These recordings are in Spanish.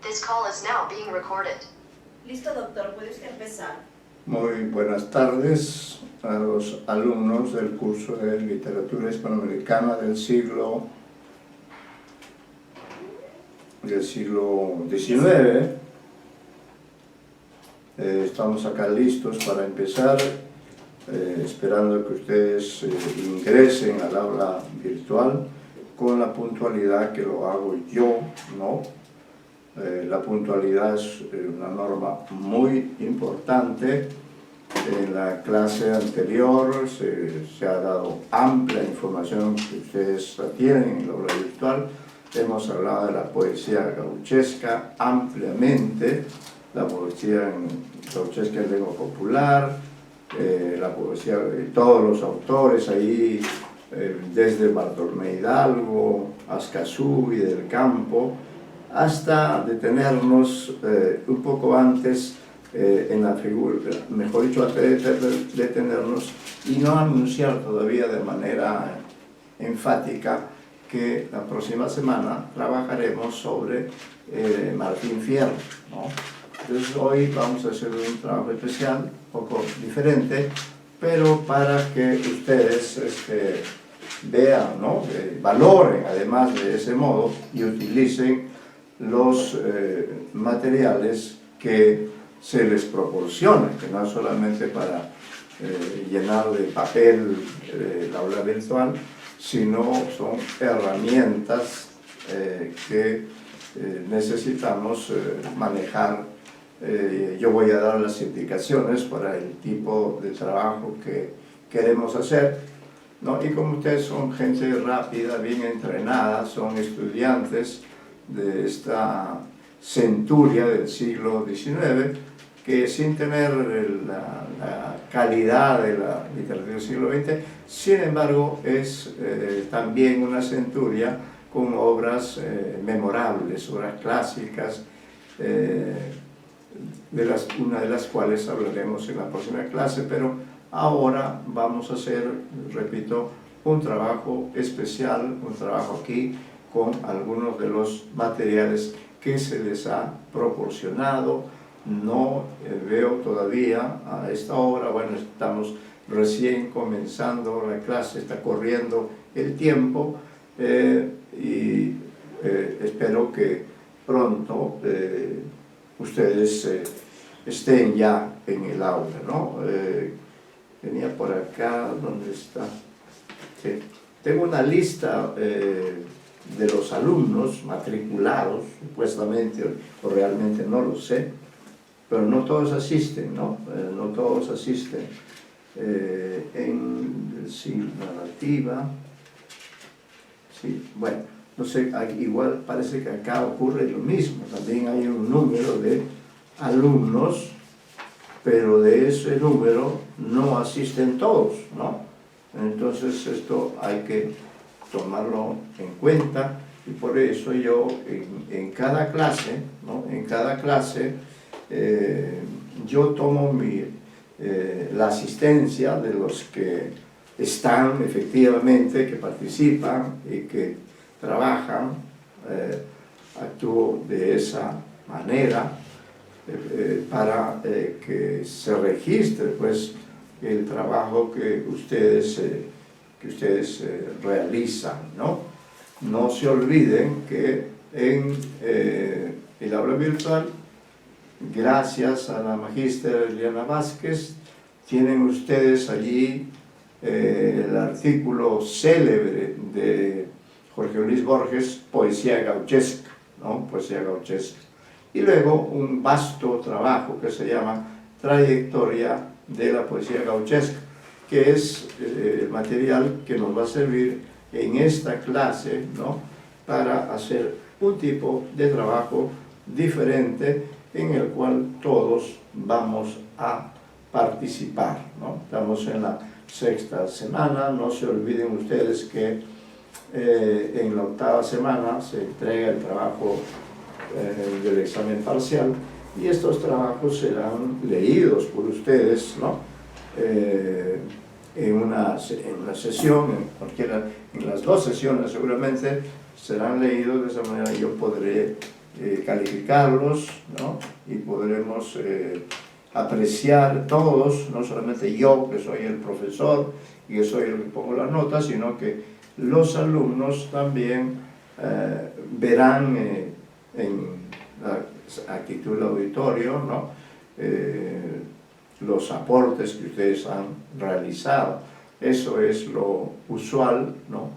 This call is now being recorded. Listo, doctor, puede usted empezar. Muy buenas tardes a los alumnos del curso de Literatura Hispanoamericana del siglo XIX. Estamos acá listos para empezar, esperando que ustedes ingresen al aula virtual con la puntualidad que lo hago yo, ¿no? La puntualidad es una norma muy importante. En la clase anterior se ha dado amplia información que ustedes la tienen en la aula virtual. Hemos hablado de la poesía gauchesca ampliamente, la poesía gauchesca en lengua popular, la poesía de todos los autores ahí, desde Bartolomé Hidalgo, Azcazú y del Campo, hasta detenernos un poco antes en la figura, mejor dicho, antes de detenernos y no anunciar todavía de manera enfática que la próxima semana trabajaremos sobre Martín Fierro, ¿no? Entonces hoy vamos a hacer un trabajo especial, un poco diferente, pero para que ustedes vean, ¿no? Valoren además de ese modo y utilicen los materiales que se les proporciona, que no es solamente para llenar de papel la aula virtual, sino son herramientas que necesitamos manejar. Yo voy a dar las indicaciones para el tipo de trabajo que queremos hacer, ¿no? Y como ustedes son gente rápida, bien entrenada, son estudiantes de esta centuria del siglo XIX, que sin tener la calidad de la literatura del siglo XX, sin embargo es también una centuria con obras memorables, obras clásicas, una de las cuales hablaremos en la próxima clase, pero ahora vamos a hacer, repito, un trabajo especial, un trabajo aquí con algunos de los materiales que se les ha proporcionado. No veo todavía a esta hora, bueno, estamos recién comenzando la clase, está corriendo el tiempo y espero que pronto ustedes estén ya en el aula, ¿no? Tenía por acá, ¿dónde está? Sí. Tengo una lista de los alumnos matriculados, supuestamente, o realmente no lo sé, pero no todos asisten, ¿no? No todos asisten. En el siglo narrativa, sí, bueno, no sé, igual parece que acá ocurre lo mismo, también hay un número de alumnos, pero de ese número no asisten todos, ¿no? Entonces esto hay que tomarlo en cuenta y por eso yo en cada clase, ¿no? En cada clase yo tomo la asistencia de los que están efectivamente, que participan y que trabajan, actúo de esa manera para que se registre pues el trabajo que ustedes realizan, ¿no? No se olviden que en el aula virtual, gracias a la magíster Eliana Vázquez, tienen ustedes allí el artículo célebre de Jorge Luis Borges, Poesía Gauchesca, ¿no? Poesía Gauchesca. Y luego un vasto trabajo que se llama Trayectoria de la Poesía Gauchesca, que es el material que nos va a servir en esta clase, ¿no? Para hacer un tipo de trabajo diferente en el cual todos vamos a participar, ¿no? Estamos en la sexta semana, no se olviden ustedes que en la octava semana se entrega el trabajo del examen parcial y estos trabajos serán leídos por ustedes, ¿no? En una sesión, en las dos sesiones seguramente serán leídos, de esa manera yo podré calificarlos, ¿no? Y podremos apreciar todos, no solamente yo, que soy el profesor y que soy el que pongo las notas, sino que los alumnos también verán en la actitud del auditorio, ¿no? Los aportes que ustedes han realizado. Eso es lo usual, ¿no?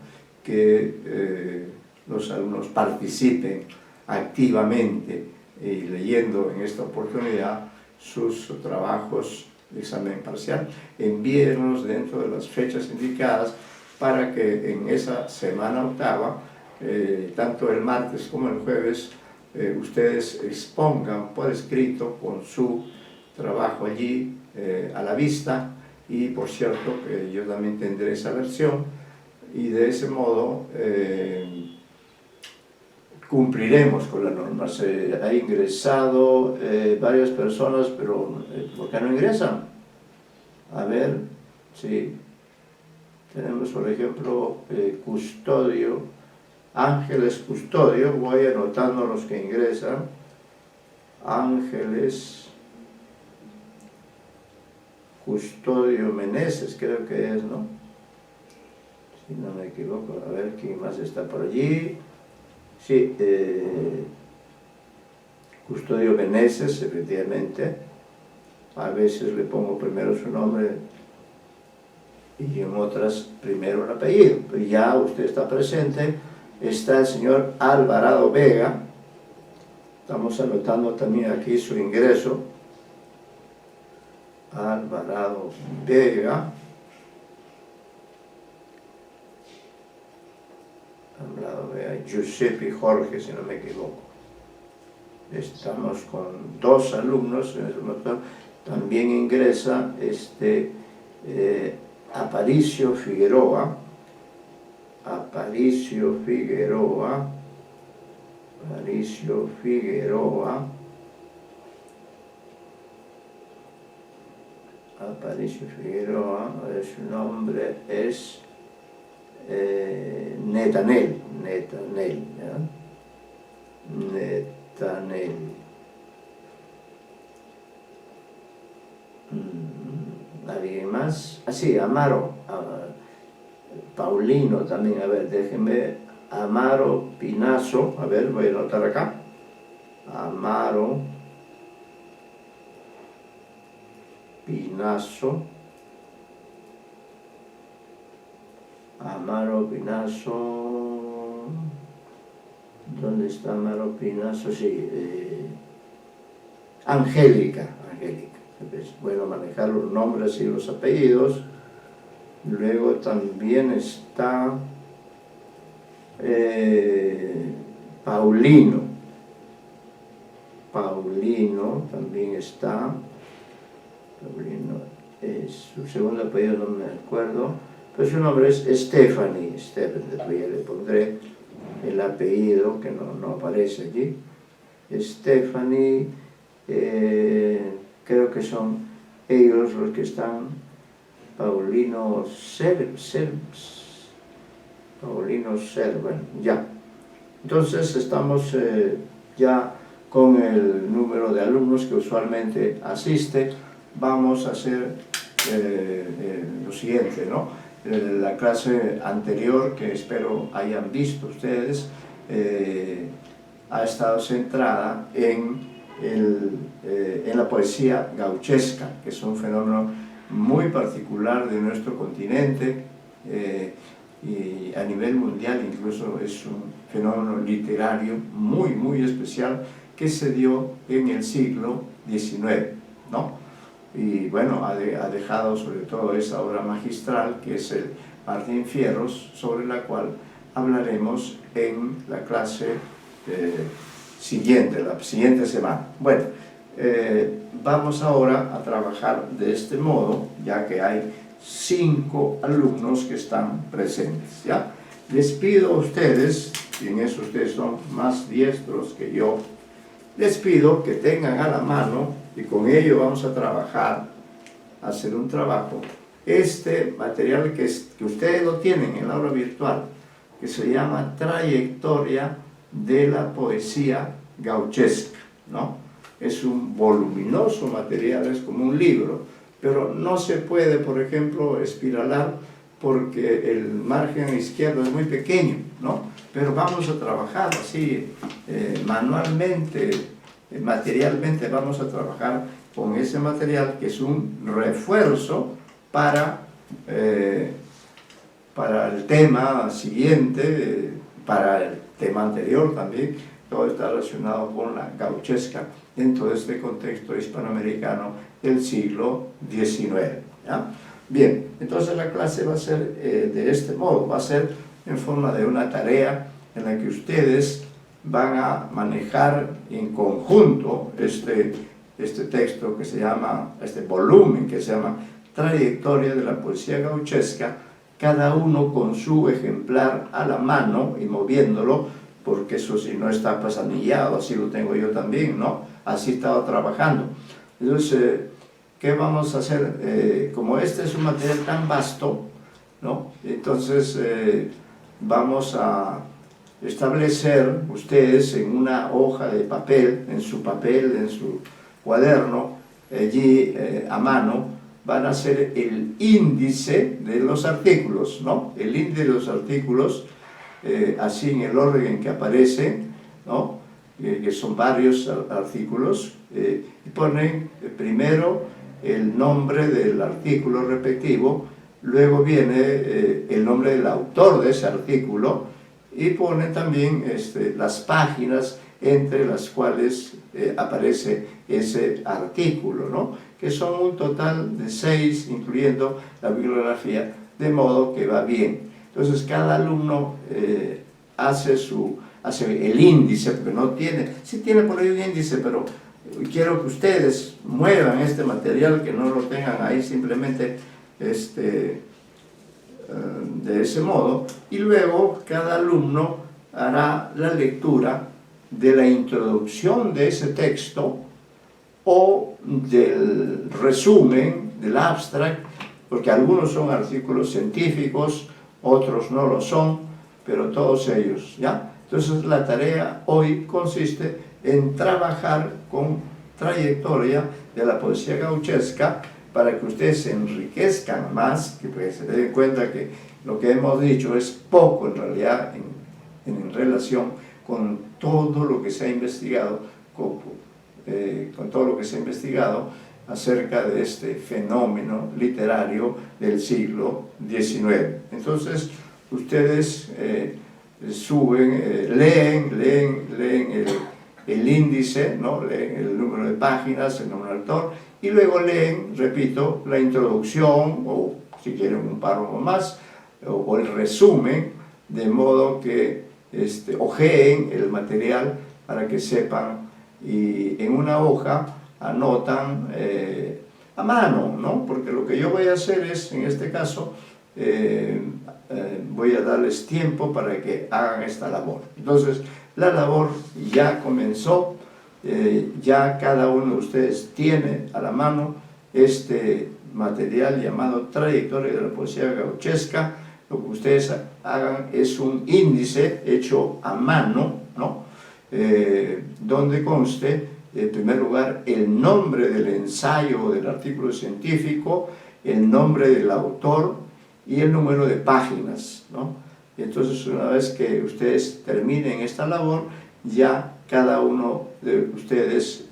Que los alumnos participen activamente y leyendo en esta oportunidad sus trabajos de examen parcial. Envíenlos dentro de las fechas indicadas para que en esa semana octava, tanto el martes como el jueves, ustedes expongan por escrito con su trabajo allí a la vista, y por cierto que yo también tendré esa versión, y de ese modo cumpliremos con la norma. Se ha ingresado varias personas, pero ¿por qué no ingresan? A ver, sí. Tenemos, por ejemplo, Custodio, Ángeles Custodio. Voy anotando los que ingresan. Ángeles Custodio Meneses, creo que es, ¿no? Si no me equivoco. A ver quién más está por allí. Sí, Custodio Meneses, efectivamente. A veces le pongo primero su nombre y en otras primero el apellido. Pero ya usted está presente. Está el señor Alvarado Vega. Estamos anotando también aquí su ingreso. Alvarado Vega. Alvarado Vega. Giuseppe Jorge, si no me equivoco. Estamos con 2 alumnos en ese momento. También ingresa Aparicio Figueroa. Aparicio Figueroa. Aparicio Figueroa. Aparicio Figueroa, su nombre es Netanel, ¿ya? Netanel. ¿Alguien más? Ah, sí, Amaro, Paulino también, a ver, déjenme, Amaro Pinazo, a ver, voy a anotar acá, Amaro Pinazo, Amaro Pinazo, ¿dónde está Amaro Pinazo? Sí, Angélica, es bueno manejar los nombres y los apellidos. Luego también está Paulino también está. Paulino, su segundo apellido no me acuerdo, pero su nombre es Stephanie, después ya le pondré el apellido que no aparece allí. Stephanie, creo que son ellos los que están. Paulino Servan, ya. Entonces estamos ya con el número de alumnos que usualmente asiste. Vamos a hacer lo siguiente, ¿no? La clase anterior, que espero hayan visto ustedes, ha estado centrada en la poesía gauchesca, que es un fenómeno muy particular de nuestro continente y a nivel mundial incluso es un fenómeno literario muy especial que se dio en el siglo XIX, ¿no? Y bueno, ha dejado sobre todo esa obra magistral que es el Martín Fierros, sobre la cual hablaremos en la clase siguiente, la siguiente semana. Bueno, vamos ahora a trabajar de este modo, ya que hay 5 alumnos que están presentes, ¿ya? Les pido a ustedes, y en eso ustedes son más diestros que yo, les pido que tengan a la mano, y con ello vamos a trabajar, hacer un trabajo, este material que ustedes lo tienen en la aula virtual, que se llama Trayectoria de la Poesía gauchesca, ¿no? Es un voluminoso material, es como un libro, pero no se puede, por ejemplo, espiralar porque el margen izquierdo es muy pequeño, ¿no? Pero vamos a trabajar así, manualmente, materialmente vamos a trabajar con ese material que es un refuerzo para el tema siguiente, para el tema anterior también. Todo está relacionado con la gauchesca dentro de este contexto hispanoamericano del siglo XIX, ¿ya? Bien, entonces la clase va a ser de este modo, va a ser en forma de una tarea en la que ustedes van a manejar en conjunto este texto que se llama, este volumen que se llama Trayectoria de la Poesía Gauchesca, cada uno con su ejemplar a la mano y moviéndolo, porque eso si no está pasanillado, así lo tengo yo también, ¿no? Así he estado trabajando. Entonces, ¿qué vamos a hacer? Como este es un material tan vasto, ¿no? Entonces, vamos a establecer ustedes en una hoja de papel, en su cuaderno, allí a mano, van a hacer el índice de los artículos, ¿no? El índice de los artículos, así en el orden en que aparecen, ¿no? Que son varios artículos, y ponen primero el nombre del artículo respectivo, luego viene el nombre del autor de ese artículo, y ponen también las páginas entre las cuales aparece ese artículo, ¿no? Que son un total de 6, incluyendo la bibliografía, de modo que va bien. Entonces cada alumno hace el índice, porque no tiene, sí tiene por ahí un índice, pero quiero que ustedes muevan este material, que no lo tengan ahí simplemente de ese modo, y luego cada alumno hará la lectura de la introducción de ese texto o del resumen, del abstract, porque algunos son artículos científicos, otros no lo son, pero todos ellos, ¿ya? Entonces la tarea hoy consiste en trabajar con trayectoria de la poesía gauchesca para que ustedes se enriquezcan más, que pues se den cuenta que lo que hemos dicho es poco en realidad en relación con todo lo que se ha investigado, con todo lo que se ha investigado acerca de este fenómeno literario del siglo XIX. Entonces, ustedes leen el índice, ¿no? Leen el número de páginas, el nombre del autor, y luego leen, repito, la introducción, o si quieren un párrafo más, o el resumen, de modo que ojeen el material para que sepan, y en una hoja anotan a mano, ¿no? Porque lo que yo voy a hacer es, en este caso, voy a darles tiempo para que hagan esta labor. Entonces, la labor ya comenzó, ya cada uno de ustedes tiene a la mano este material llamado Trayectoria de la Poesía Gauchesca. Lo que ustedes hagan es un índice hecho a mano, ¿no? Donde conste, en primer lugar, el nombre del ensayo o del artículo científico, el nombre del autor y el número de páginas, ¿no? Y entonces, una vez que ustedes terminen esta labor, ya cada uno de ustedes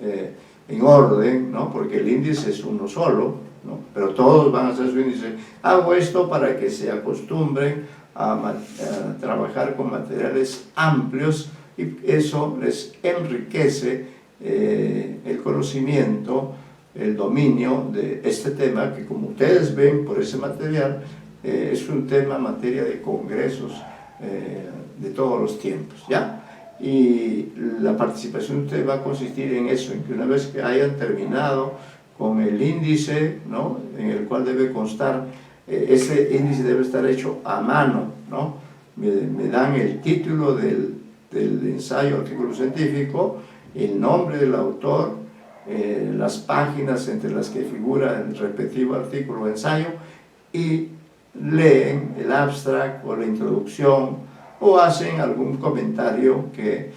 en orden, ¿no? Porque el índice es uno solo, ¿no? Pero todos van a hacer su índice. Hago esto para que se acostumbren a trabajar con materiales amplios, y eso les enriquece el conocimiento, el dominio de este tema, que como ustedes ven por ese material, es un tema materia de congresos de todos los tiempos, ¿ya? Y la participación de ustedes va a consistir en eso, en que una vez que hayan terminado con el índice, ¿no? En el cual debe constar, ese índice debe estar hecho a mano, ¿no? Me dan el título del ensayo, artículo científico, el nombre del autor, las páginas entre las que figura el respectivo artículo o ensayo, y leen el abstract o la introducción o hacen algún comentario que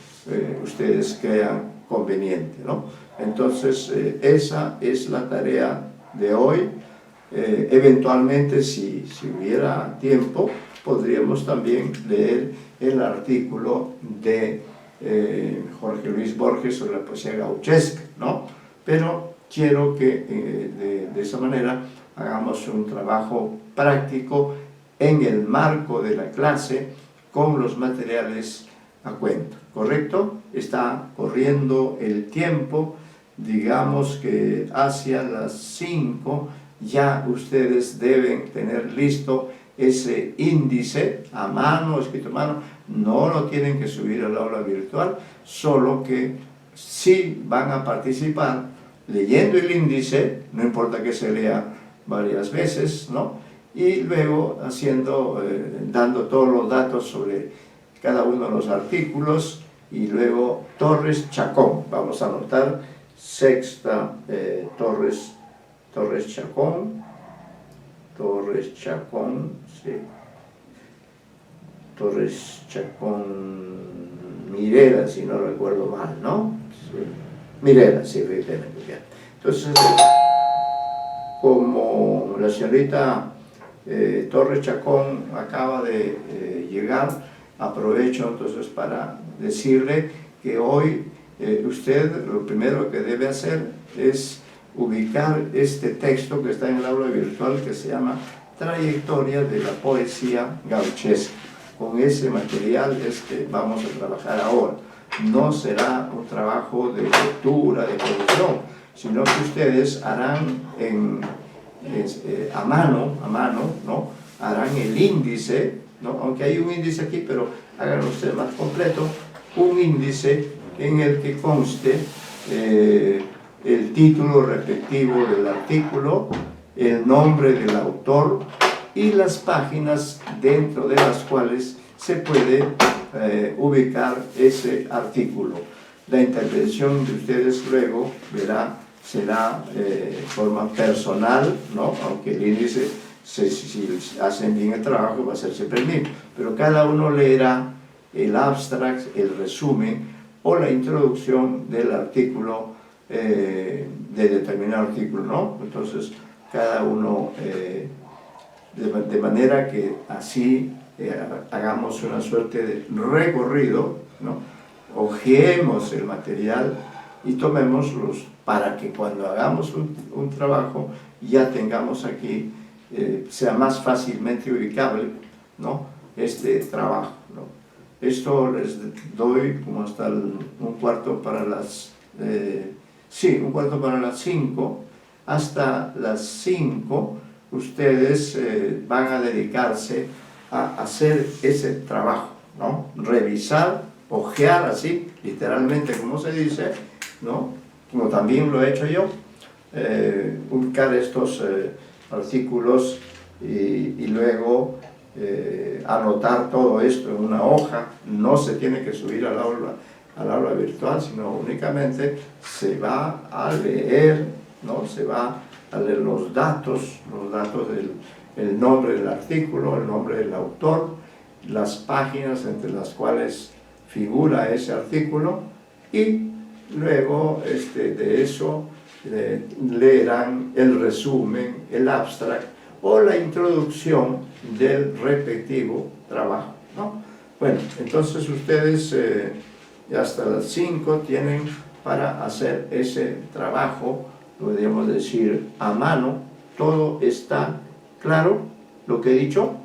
ustedes crean conveniente, ¿no? Entonces, esa es la tarea de hoy. Eventualmente, si hubiera tiempo, podríamos también leer el artículo de Jorge Luis Borges sobre la poesía gauchesca, ¿no? Pero quiero que de esa manera hagamos un trabajo práctico en el marco de la clase con los materiales a cuento, ¿correcto? Está corriendo el tiempo, digamos que hacia las 5 ya ustedes deben tener listo ese índice a mano, escrito a mano. No lo tienen que subir al aula virtual, solo que sí van a participar leyendo el índice, no importa que se lea varias veces, ¿no? Y luego dando todos los datos sobre cada uno de los artículos, y luego Torres Chacón, vamos a anotar sexta Torres Chacón, sí. Torres Chacón Mirela, si no recuerdo mal, ¿no? Sí. Mirela, sí, efectivamente. Entonces, como la señorita Torres Chacón acaba de llegar, aprovecho entonces para decirle que hoy usted lo primero que debe hacer es ubicar este texto que está en el aula virtual, que se llama Trayectoria de la Poesía Gauchesca. Con ese material es que vamos a trabajar ahora. No será un trabajo de lectura, de producción, sino que ustedes harán a mano, ¿no? Harán el índice, ¿no? Aunque hay un índice aquí, pero háganlo ustedes más completo, un índice en el que conste el título respectivo del artículo, el nombre del autor y las páginas dentro de las cuales se puede ubicar ese artículo. La intervención de ustedes luego será de forma personal, ¿no? Aunque el índice, si hacen bien el trabajo, va a ser siempre el mismo, pero cada uno leerá el abstract, el resumen o la introducción del artículo, de determinado artículo, ¿no? Entonces, cada uno, de manera que así hagamos una suerte de recorrido, ¿no? Ojeemos el material y tomémoslos para que cuando hagamos un trabajo ya tengamos aquí, sea más fácilmente ubicable, ¿no? Este trabajo, ¿no? Esto les doy como hasta un cuarto para las 5. Hasta las 5 ustedes van a dedicarse a hacer ese trabajo, ¿no? Revisar, ojear así, literalmente como se dice, ¿no? Como también lo he hecho yo, ubicar estos artículos y luego anotar todo esto en una hoja. No se tiene que subir al aula virtual, sino únicamente se va a leer, ¿no? Se va a leer los datos del nombre del artículo, el nombre del autor, las páginas entre las cuales figura ese artículo, y luego de eso leerán el resumen, el abstract o la introducción del respectivo trabajo, ¿no? Bueno, entonces ustedes hasta las 5 tienen para hacer ese trabajo, podríamos decir a mano. Todo está claro, lo que he dicho.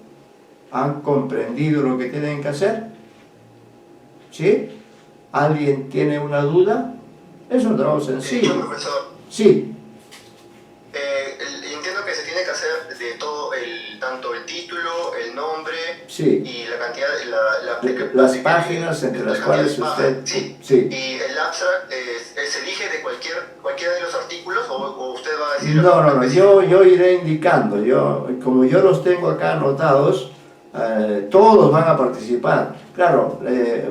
¿Han comprendido lo que tienen que hacer? ¿Sí? ¿Alguien tiene una duda? Es un trabajo sencillo. Profesor, Sí. entiendo que se tiene que hacer de todo, tanto el título, el nombre, Sí. y la cantidad, Las páginas entre las cuales usted... Sí. Sí. Y el abstract se elige de cualquiera de los artículos, o usted va a decir... No, yo iré indicando. Como yo los tengo acá anotados, todos van a participar. Claro,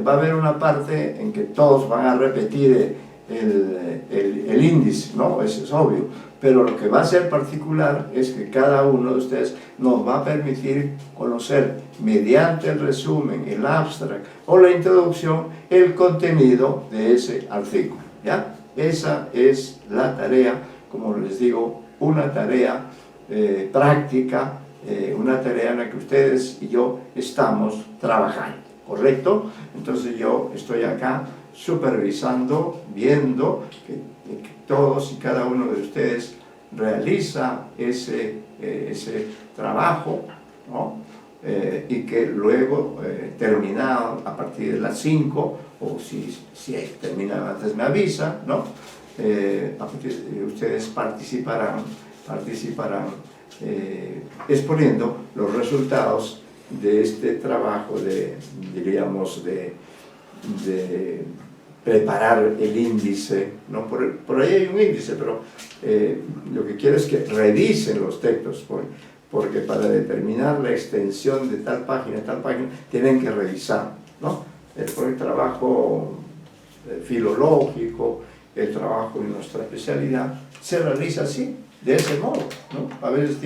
va a haber una parte en que todos van a repetir el índice, ¿no? Eso es obvio. Pero lo que va a ser particular es que cada uno de ustedes nos va a permitir conocer mediante el resumen, el abstract o la introducción, el contenido de ese artículo, ¿ya? Esa es la tarea, como les digo, una tarea práctica, una tarea en la que ustedes y yo estamos trabajando, ¿correcto? Entonces yo estoy acá supervisando, viendo que todos y cada uno de ustedes realiza ese trabajo, ¿no? Y que luego, terminado a partir de las 5, o si terminan antes me avisa, ¿no? Ustedes participarán exponiendo los resultados de este trabajo diríamos, de preparar el índice, ¿no? Por ahí hay un índice, pero lo que quiero es que revisen los textos, porque para determinar la extensión de tal página, tienen que revisar, ¿no? Por el trabajo filológico, el trabajo en nuestra especialidad, se realiza así, de ese modo, ¿no? A veces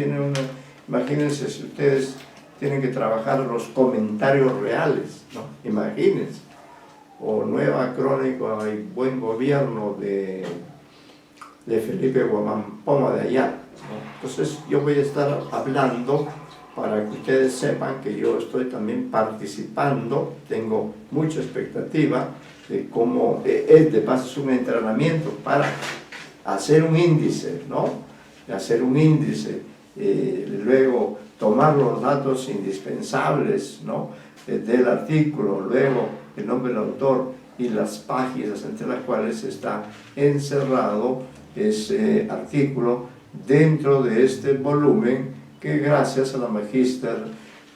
imagínense si ustedes tienen que trabajar los comentarios reales, ¿no? Imagínense. O Nueva Crónica y Buen Gobierno de Felipe Guamampoma de allá, ¿no? Entonces yo voy a estar hablando para que ustedes sepan que yo estoy también participando, tengo mucha expectativa de cómo, de paso es un entrenamiento para hacer un índice, ¿no? Hacer un índice, luego tomar los datos indispensables, ¿no? Del artículo, luego el nombre del autor y las páginas entre las cuales está encerrado ese artículo dentro de este volumen que gracias a la magíster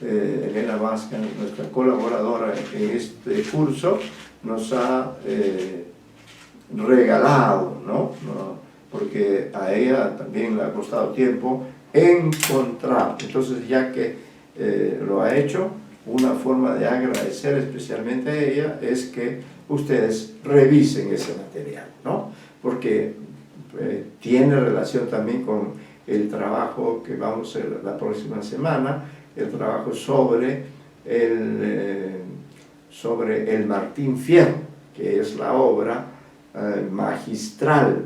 Elena Vázquez, nuestra colaboradora en este curso, nos ha regalado, ¿no? Porque a ella también le ha costado tiempo encontrar. Entonces, ya que lo ha hecho, una forma de agradecer especialmente a ella es que ustedes revisen ese material, ¿no? Porque tiene relación también con el trabajo que vamos a hacer la próxima semana, el trabajo sobre el Martín Fierro, que es la obra magistral,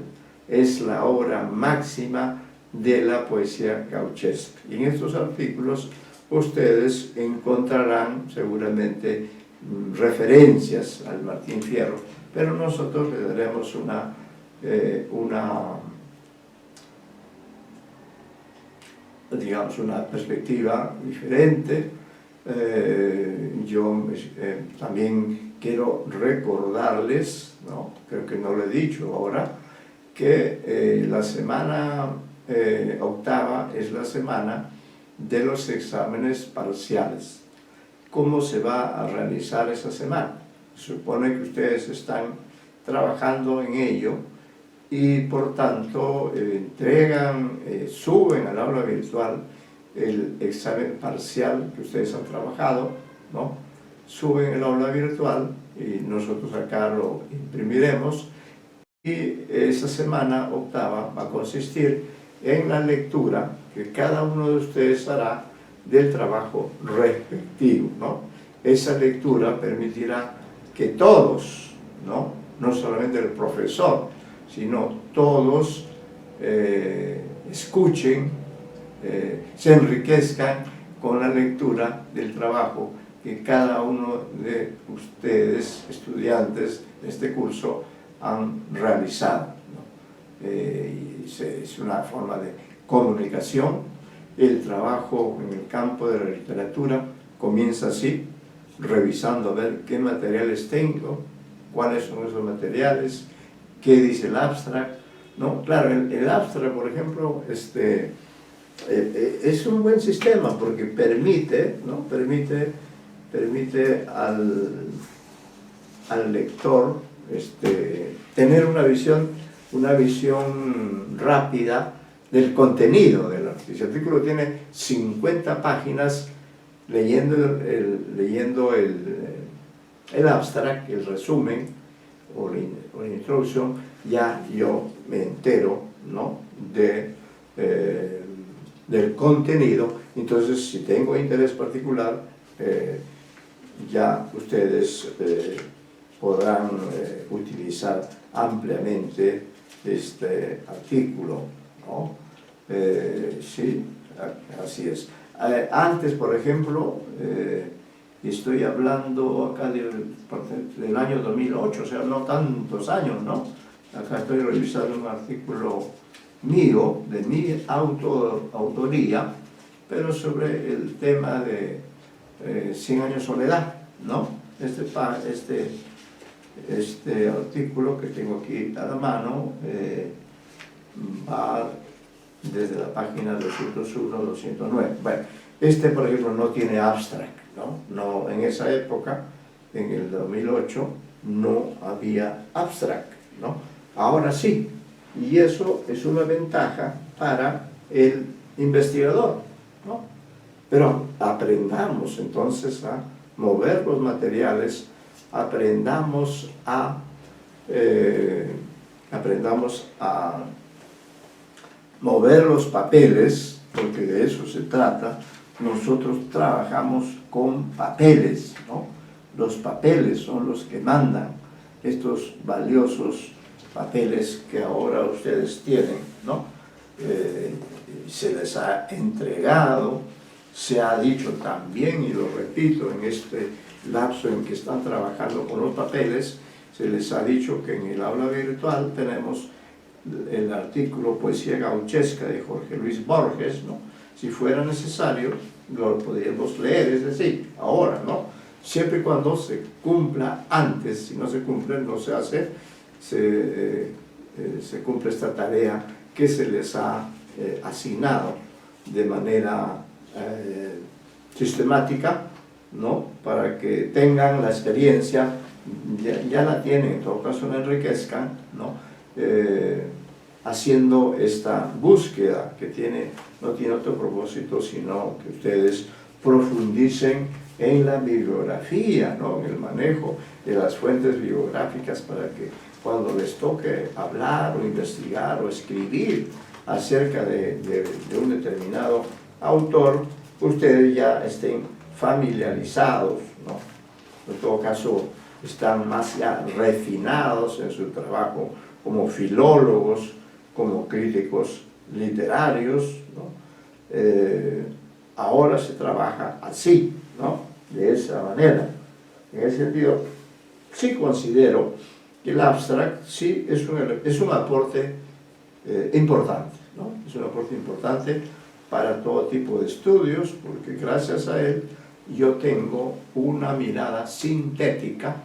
es la obra máxima de la poesía gauchesca. Y en estos artículos ustedes encontrarán seguramente referencias al Martín Fierro, pero nosotros le daremos una perspectiva diferente. Yo también quiero recordarles, ¿no? Creo que no lo he dicho ahora, que la semana octava es la semana de los exámenes parciales. ¿Cómo se va a realizar esa semana? Se supone que ustedes están trabajando en ello y por tanto suben al aula virtual el examen parcial que ustedes han trabajado, ¿no? Suben el aula virtual y nosotros acá lo imprimiremos, y esa semana octava va a consistir en la lectura que cada uno de ustedes hará del trabajo respectivo, ¿no? Esa lectura permitirá que todos, no solamente el profesor, sino todos escuchen, se enriquezcan con la lectura del trabajo que cada uno de ustedes, estudiantes de este curso, han realizado, ¿no? Es una forma de comunicación. El trabajo en el campo de la literatura comienza así, revisando a ver qué materiales tengo, cuáles son esos materiales, qué dice el abstract, ¿no? Claro, el abstract, por ejemplo, es un buen sistema porque permite, ¿no? permite al lector tener una visión rápida del contenido del artículo. Si el artículo tiene 50 páginas, leyendo el abstract, el resumen o la introducción, ya yo me entero, ¿no? Del contenido. Entonces, si tengo interés particular, ya ustedes podrán utilizar ampliamente este artículo, ¿no? Sí, así es. Antes, por ejemplo, estoy hablando acá del año 2008, o sea, no tantos años, ¿no? Acá estoy revisando un artículo mío, de mi autoría, pero sobre el tema de 100 años de soledad, ¿no? Este artículo que tengo aquí a la mano va desde la página 201 a 209. Bueno, por ejemplo, no tiene abstract, ¿no? En esa época, en el 2008, no había abstract, ¿no? Ahora sí, y eso es una ventaja para el investigador, ¿no? Pero aprendamos entonces a mover los materiales, aprendamos a mover los papeles, porque de eso se trata. Nosotros trabajamos con papeles, ¿no? Los papeles son los que mandan, estos valiosos papeles que ahora ustedes tienen, ¿no? Se les ha entregado, se ha dicho también, y lo repito, en este lapso en que están trabajando con los papeles, se les ha dicho que en el aula virtual tenemos el artículo Poesía Gauchesca de Jorge Luis Borges, ¿no? Si fuera necesario, lo podríamos leer, es decir, ahora, ¿no? Siempre y cuando se cumpla antes, si no se cumple, no se hace, se cumple esta tarea que se les ha asignado de manera sistemática, ¿no? Para que tengan la experiencia, ya la tienen, en todo caso la enriquezcan, ¿no? Haciendo esta búsqueda que no tiene otro propósito sino que ustedes profundicen en la bibliografía, ¿no? En el manejo de las fuentes bibliográficas, para que cuando les toque hablar o investigar o escribir acerca de un determinado autor, ustedes ya estén familiarizados, ¿no? En todo caso, están más ya refinados en su trabajo como filólogos, como críticos literarios, ¿no? Ahora se trabaja así, ¿no? De esa manera. En ese sentido, sí considero que el abstract sí es un aporte importante, ¿no? Es un aporte importante para todo tipo de estudios, porque gracias a él yo tengo una mirada sintética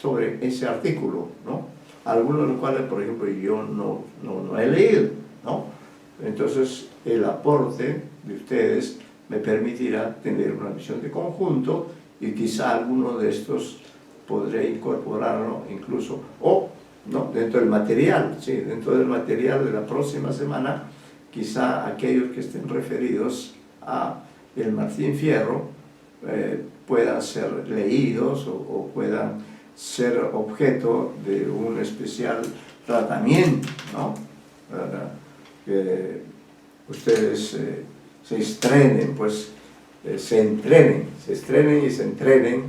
sobre ese artículo, ¿no? Algunos de los cuales, por ejemplo, yo no he leído, ¿no? Entonces, el aporte de ustedes me permitirá tener una visión de conjunto, y quizá alguno de estos podré incorporarlo incluso, o ¿no? Dentro del material, sí, dentro del material de la próxima semana, quizá aquellos que estén referidos a el Martín Fierro puedan ser leídos o puedan ser objeto de un especial tratamiento, ¿no? Para que ustedes se estrenen, pues se estrenen y se entrenen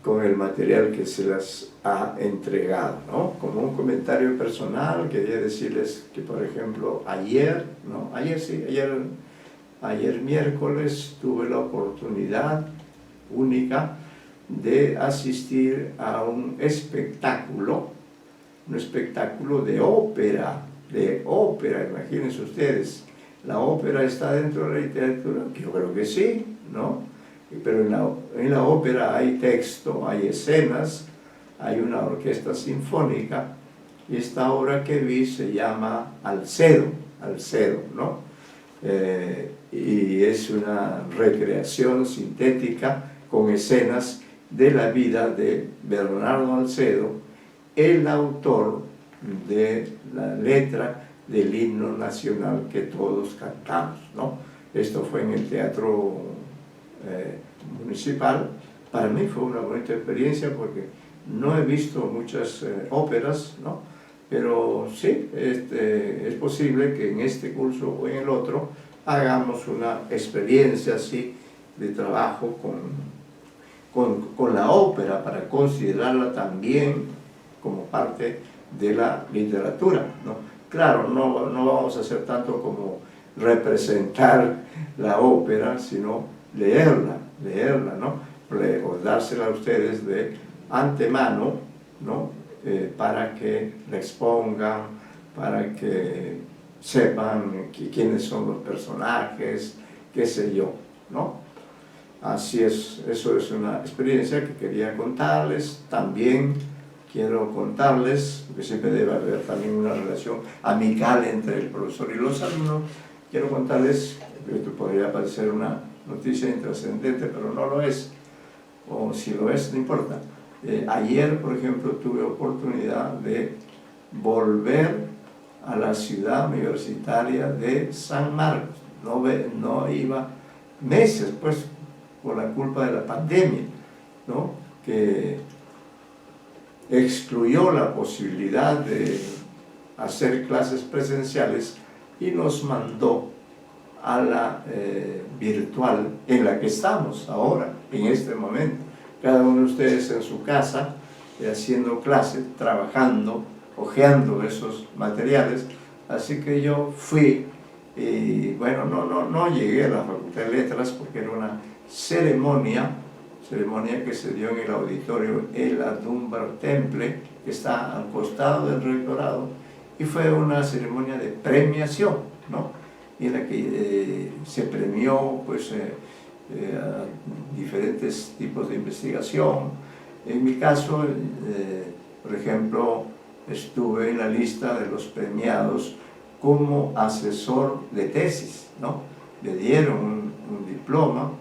con el material que se les ha entregado, ¿no? Como un comentario personal, quería decirles que, por ejemplo, ayer miércoles tuve la oportunidad única de asistir a un espectáculo de ópera, imagínense ustedes. La ópera está dentro de la literatura, yo creo que sí, ¿no? Pero en la ópera hay texto, hay escenas, hay una orquesta sinfónica, y esta obra que vi se llama Alcedo, ¿no? Y es una recreación sintética con escenas de la vida de Bernardo Alcedo, el autor de la letra del himno nacional que todos cantamos, ¿no? Esto fue en el Teatro Municipal. Para mí fue una bonita experiencia, porque No he visto muchas óperas, ¿no? Pero sí, es posible que en este curso o en el otro hagamos una experiencia así de trabajo con la ópera para considerarla también como parte de la literatura, ¿no? Claro, no vamos a hacer tanto como representar la ópera, sino leerla, ¿no? O dársela a ustedes de antemano, ¿no? Para que la expongan, para que sepan quiénes son los personajes, qué sé yo, ¿no? Así es, eso es una experiencia que quería contarles. También quiero contarles, porque siempre debe haber también una relación amical entre el profesor y los alumnos, quiero contarles, esto podría parecer una noticia intrascendente, pero no lo es, o si lo es, no importa. Ayer, por ejemplo, tuve oportunidad de volver a la ciudad universitaria de San Marcos. No iba meses, pues, por la culpa de la pandemia, ¿no? Que excluyó la posibilidad de hacer clases presenciales y nos mandó a la virtual en la que estamos ahora, en este momento. Cada uno de ustedes en su casa, haciendo clase, trabajando, hojeando esos materiales. Así que yo fui y bueno, no llegué a la Facultad de Letras porque era una ceremonia que se dio en el auditorio El Dunbar Temple, que está al costado del rectorado, y fue una ceremonia de premiación, ¿no? En la que se premió pues, a diferentes tipos de investigación. En mi caso, por ejemplo, estuve en la lista de los premiados como asesor de tesis, ¿no? Me dieron un diploma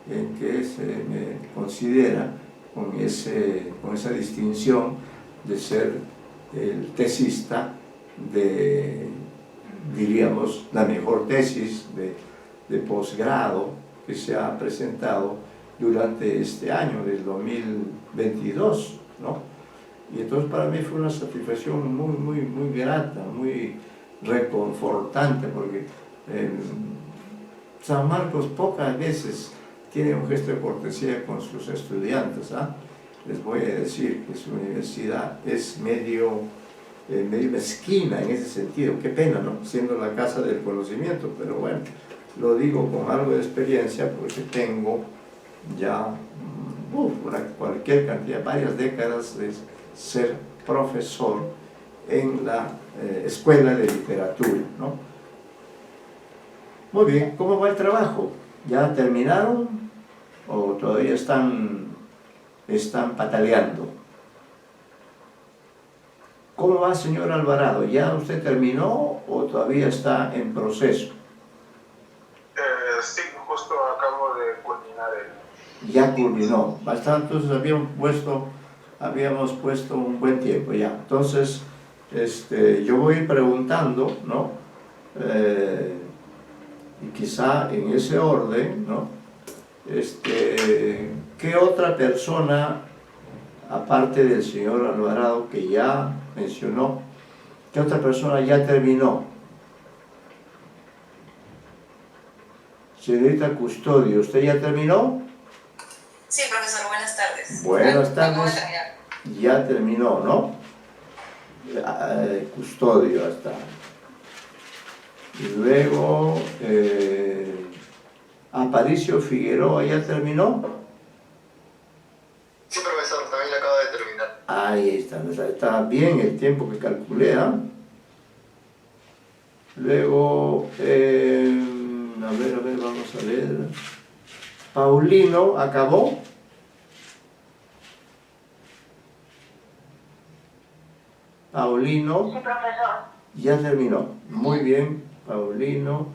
en que se me considera con esa distinción de ser el tesista de, diríamos, la mejor tesis de posgrado que se ha presentado durante este año, del 2022, ¿no? Y entonces para mí fue una satisfacción muy grata, muy reconfortante, porque San Marcos pocas veces tiene un gesto de cortesía con sus estudiantes, ¿ah? Les voy a decir que su universidad es medio mezquina en ese sentido. Qué pena, ¿no? Siendo la casa del conocimiento, pero bueno, lo digo con algo de experiencia porque tengo ya cualquier cantidad, varias décadas de ser profesor en la escuela de literatura, ¿no? Muy bien, ¿cómo va el trabajo? ¿Ya terminaron o todavía están pataleando? ¿Cómo va, señor Alvarado? ¿Ya usted terminó o todavía está en proceso? Sí, justo acabo de culminar Ya culminó. Bastante, entonces habíamos puesto un buen tiempo ya. Entonces, yo voy a ir preguntando, ¿no? Y quizá en ese orden, ¿no? ¿Qué otra persona, aparte del señor Alvarado, que ya mencionó, qué otra persona ya terminó? Señorita Custodio, ¿usted ya terminó? Sí, profesor, buenas tardes. Buenas tardes. Ya terminó, ¿no? Custodio hasta. Y luego, Aparicio Figueroa, ¿ya terminó? Sí, profesor, también la acabo de terminar. Ahí está bien el tiempo que calculé, ¿ah? Luego, a ver, vamos a ver. Paulino, ¿acabó? Paulino. Sí, profesor. Ya terminó. Muy bien, Paulino.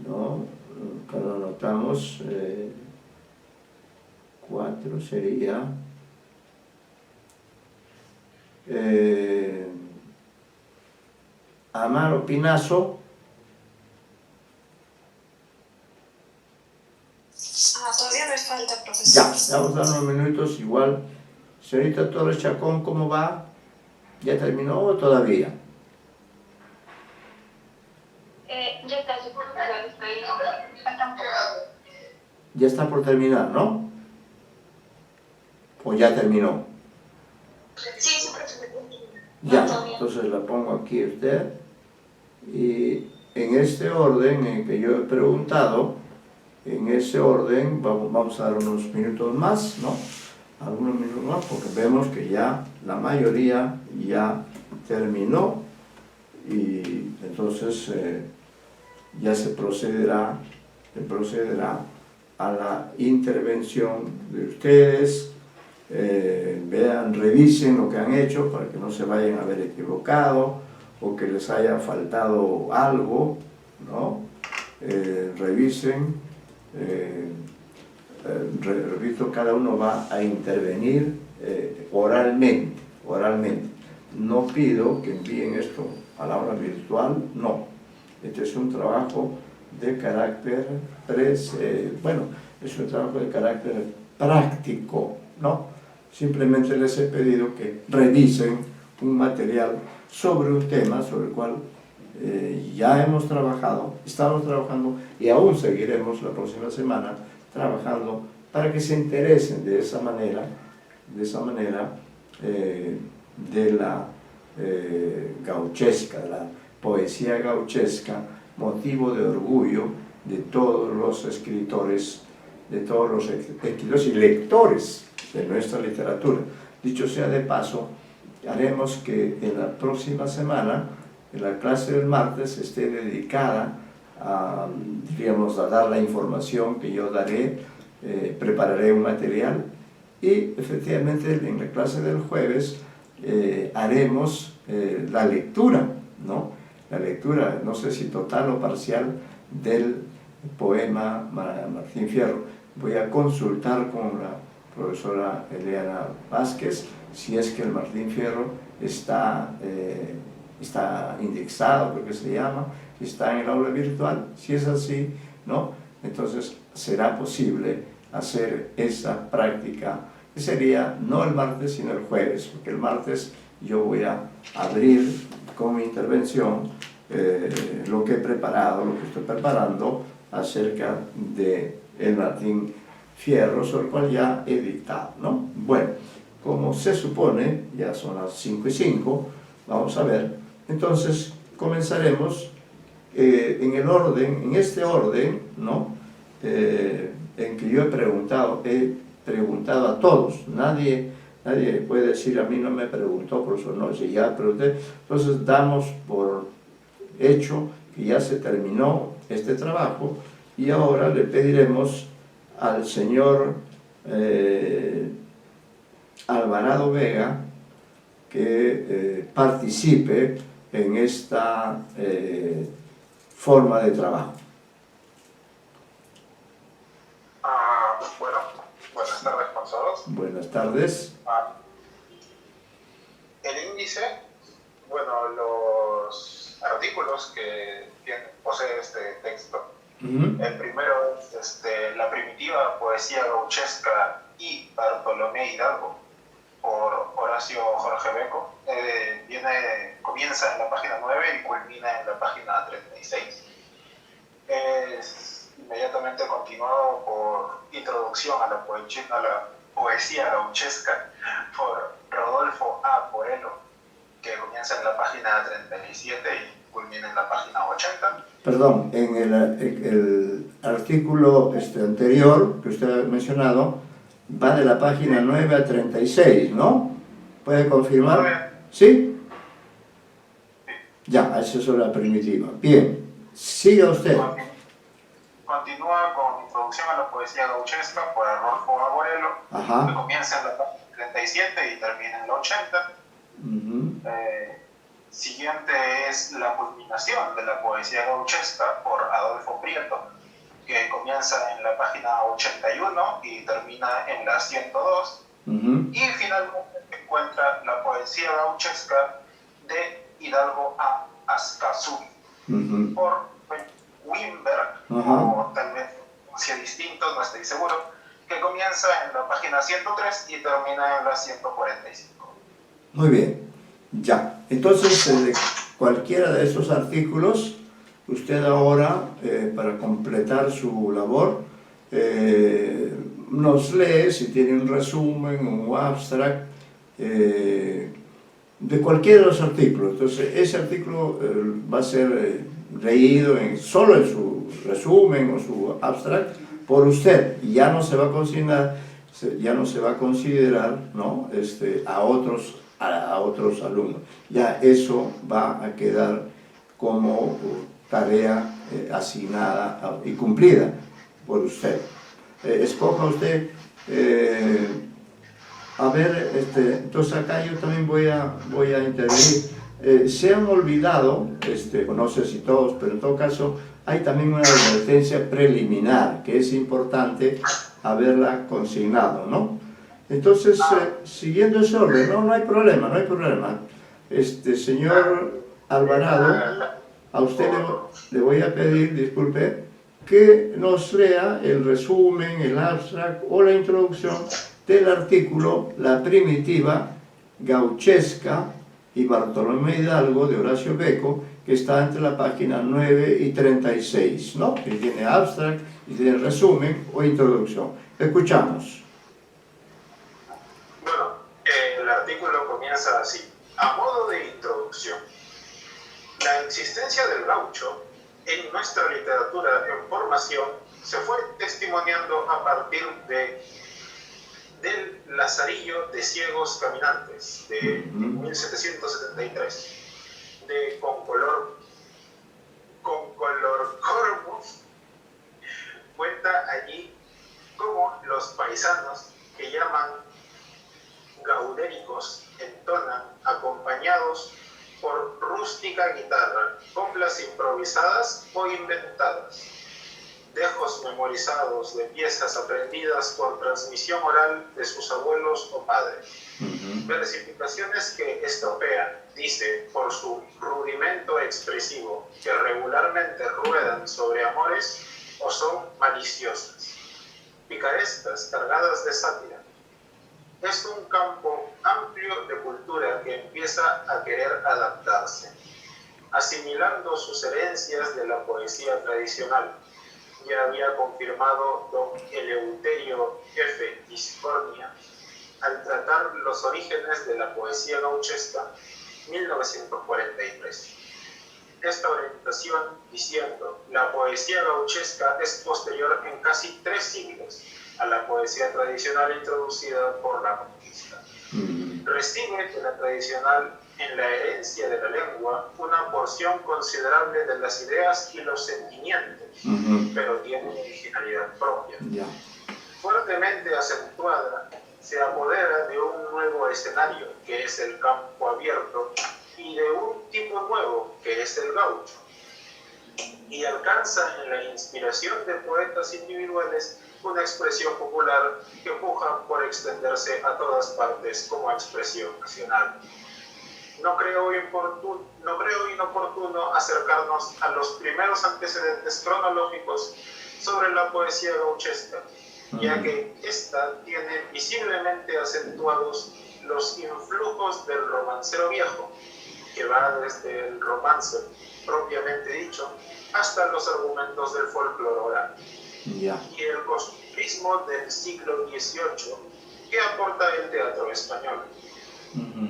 No, acá lo anotamos. 4 sería. Amaro Pinazo. Todavía me falta, profesor. Ya, vamos a dar unos minutos igual. Señorita Torres Chacón, ¿cómo va? ¿Ya terminó o todavía? Ya casi, profesor, falta un poco. Ya está por terminar, ¿no? ¿O ya terminó? Sí, sí, profesor. Ya, Todavía. entonces la pongo aquí a usted. Y en este orden en que yo he preguntado, en ese orden vamos a dar unos minutos más, ¿no? Algunos minutos más, porque vemos que ya la mayoría ya terminó y entonces ya se procederá a la intervención de ustedes. Vean, revisen lo que han hecho para que no se vayan a ver equivocado o que les haya faltado algo, ¿no? Revisen, repito, cada uno va a intervenir oralmente. No pido que envíen esto a la aula virtual, no. Este es un trabajo de carácter, es un trabajo de carácter práctico, ¿no? Simplemente les he pedido que revisen un material sobre un tema sobre el cual ya hemos trabajado, estamos trabajando y aún seguiremos la próxima semana trabajando para que se interesen de esa manera de la gauchesca, de la poesía gauchesca, motivo de orgullo de todos los escritores, y lectores de nuestra literatura. Dicho sea de paso, haremos que en la próxima semana, en la clase del martes, esté dedicada a, diríamos, a dar la información que yo daré, prepararé un material y efectivamente en la clase del jueves haremos la lectura, ¿no? La lectura, no sé si total o parcial, del poema Martín Fierro. Voy a consultar con la profesora Eliana Vázquez si es que el Martín Fierro está indexado, creo que se llama, está en el aula virtual. Si es así, ¿no? Entonces será posible hacer esa práctica, que sería no el martes sino el jueves, porque el martes yo voy a abrir con mi intervención lo que he preparado, lo que estoy preparando acerca de el Martín Fierro, sobre el cual ya he dictado, ¿no? Bueno, como se supone, ya son las 5:05, vamos a ver, entonces comenzaremos en este orden, ¿no? En que yo he preguntado a todos, nadie puede decir a mí no me preguntó, por eso no, si ya pregunté. Entonces damos por hecho que ya se terminó este trabajo y ahora le pediremos al señor Alvarado Vega que participe en esta forma de trabajo. Bueno, buenas tardes con todos. Buenas tardes. El índice, bueno, los artículos que posee este texto. El primero es la primitiva poesía gauchesca y Bartolomé Hidalgo, por Horacio Jorge Beco. Comienza en la página 9 y culmina en la página 36. Es inmediatamente continuado por Introducción a la poesía gauchesca por Rodolfo A. Porello, que comienza en la página 37 y culmina en la página 80. Perdón, en el artículo anterior que usted ha mencionado, va de la página 9 a 36, ¿no? ¿Puede confirmar? ¿Sí? Ya, esa es la primitiva. Bien, siga usted. Continúa con Introducción a la poesía gauchesca por Rodolfo A. Porello, que comienza en la página 37 y termina en la 80. Siguiente es la culminación de la poesía gauchesca por Adolfo Prieto, que comienza en la página 81 y termina en la 102. Y finalmente se encuentra la poesía gauchesca de Hidalgo A. Azcazú por Wimberg, o tal vez sea distinto, no estoy seguro, que comienza en la página 103 y termina en la 145. Muy bien, ya. Entonces, cualquiera de esos artículos, usted ahora, para completar su labor, nos lee si tiene un resumen, un abstract, de cualquiera de los artículos. Entonces, ese artículo va a ser leído solo en su resumen o su abstract por usted, y ya no se va a consignar, ya no se va a considerar, ¿no?, a otros alumnos. Ya eso va a quedar como tarea asignada y cumplida por usted. Escoja usted, a ver, entonces acá yo también voy a intervenir. Se han olvidado, no sé si todos, pero en todo caso hay también una advertencia preliminar que es importante haberla consignado, ¿no? Entonces, siguiendo ese orden, no hay problema, no hay problema. Señor Alvarado, a usted le voy a pedir, disculpe, que nos lea el resumen, el abstract o la introducción del artículo La primitiva gauchesca y Bartolomé Hidalgo de Horacio Becco, que está entre la página 9 y 36, ¿no? Que tiene abstract y tiene resumen o introducción. Escuchamos. Bueno, el artículo comienza así. A modo de introducción, la existencia del gaucho en nuestra literatura en formación se fue testimoniando a partir del Lazarillo de Ciegos Caminantes de 1773, con color corvo. Cuenta allí cómo los paisanos que llaman gaudéricos entonan, acompañados por rústica guitarra, coplas improvisadas o inventadas, dejos memorizados de piezas aprendidas por transmisión oral de sus abuelos o padres, versificaciones que estropean, dice, por su rudimento expresivo, que regularmente ruedan sobre amores o son maliciosas, picarescas, cargadas de sátira. Es un campo amplio de cultura que empieza a querer adaptarse, asimilando sus herencias de la poesía tradicional. Ya había confirmado don Eleuterio F. Discordia al tratar los orígenes de la poesía gauchesca, 1943. Esta orientación diciendo, la poesía gauchesca es posterior en casi 3 siglos a la poesía tradicional introducida por la conquista. Recibe de la tradicional en la herencia de la lengua una porción considerable de las ideas y los sentimientos, pero tiene originalidad propia. Fuertemente acentuada, se apodera de un nuevo escenario, que es el campo abierto, y de un tipo nuevo, que es el gaucho, y alcanza en la inspiración de poetas individuales una expresión popular que puja por extenderse a todas partes como expresión nacional. No creo inoportuno acercarnos a los primeros antecedentes cronológicos sobre la poesía gauchesca, ya que ésta tiene visiblemente acentuados los influjos del romancero viejo, que va desde el romance propiamente dicho hasta los argumentos del folclore oral, y el costumbrismo del siglo XVIII que aporta el teatro español.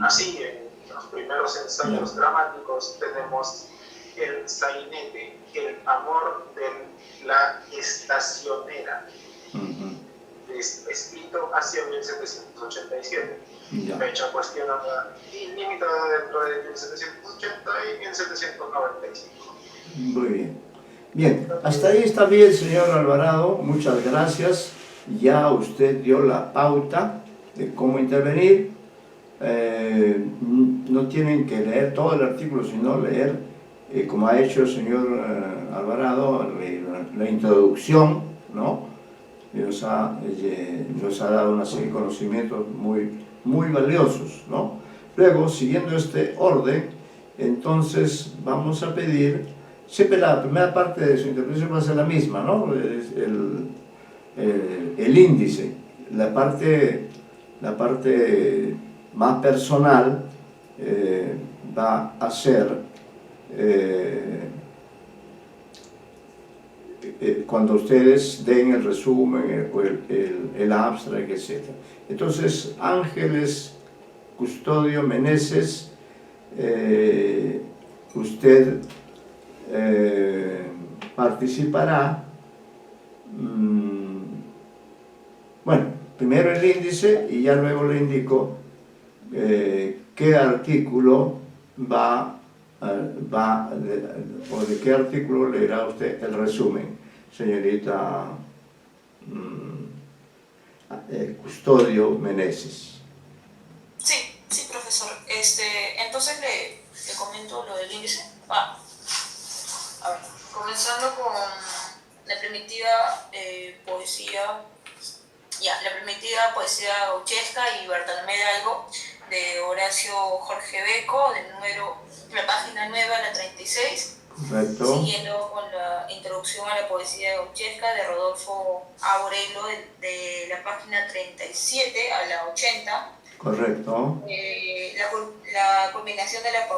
Así, en los primeros ensayos dramáticos tenemos el sainete, el amor de la estacionera, escrito hacia 1787, fecha cuestionada y limitada dentro de 1780 y 1795. Muy bien. Bien, hasta ahí está bien, señor Alvarado, muchas gracias. Ya usted dio la pauta de cómo intervenir. No tienen que leer todo el artículo, sino leer, como ha hecho el señor Alvarado, la introducción, ¿no? Y nos ha dado una serie de conocimientos muy valiosos, ¿no? Luego, siguiendo este orden, entonces vamos a pedir, siempre la primera parte de su intervención va a ser la misma, ¿no? El índice, la parte más personal va a ser cuando ustedes den el resumen, el abstract, etc. Entonces, Ángeles Custodio Meneses, usted participará, bueno, primero el índice y ya luego le indico qué artículo o de qué artículo leerá usted el resumen, señorita Custodio Meneses. Sí, profesor. Entonces le comento lo del índice. A ver, comenzando con la primitiva poesía, la primitiva poesía gauchesca y Bartolomé Hidalgo, de Horacio Jorge Beco, la página 9 a la 36. Correcto. Siguiendo con la introducción a la poesía gauchesca de Rodolfo A. Borello, de la página 37 a la 80. Correcto. La combinación de la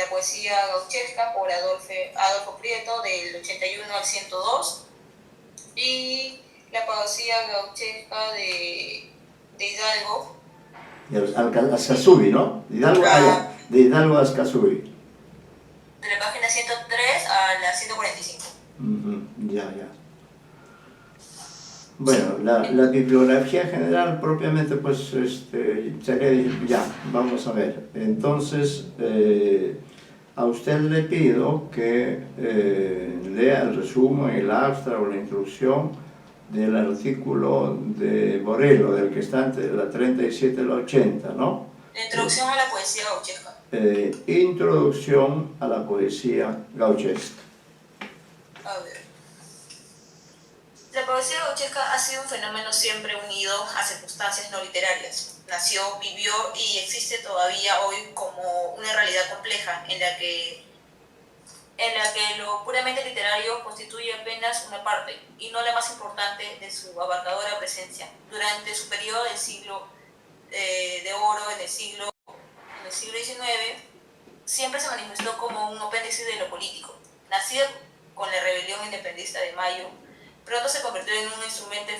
poesía gauchesca por Adolfo Prieto, del 81 al 102. Y la poesía gauchesca de Hidalgo. Ascasubi, ¿no? De Hidalgo a Ascasubi. De la página 103 a la 145. Ya. Bueno, la bibliografía general propiamente, pues, ya, vamos a ver. Entonces, a usted le pido que lea el resumen, el abstract o la introducción del artículo de Borello, del que está entre la 37 y la 80, ¿no? La introducción a la poesía gauchesca. Introducción a la poesía gauchesca. A ver. La poesía gauchesca ha sido un fenómeno siempre unido a circunstancias no literarias. Nació, vivió y existe todavía hoy como una realidad compleja en la que lo puramente literario constituye apenas una parte, y no la más importante, de su abarcadora presencia. Durante su periodo del siglo de oro, en el siglo XIX, siempre se manifestó como un apéndice de lo político. Nacido con la rebelión independentista de Mayo, pronto se convirtió en un instrumento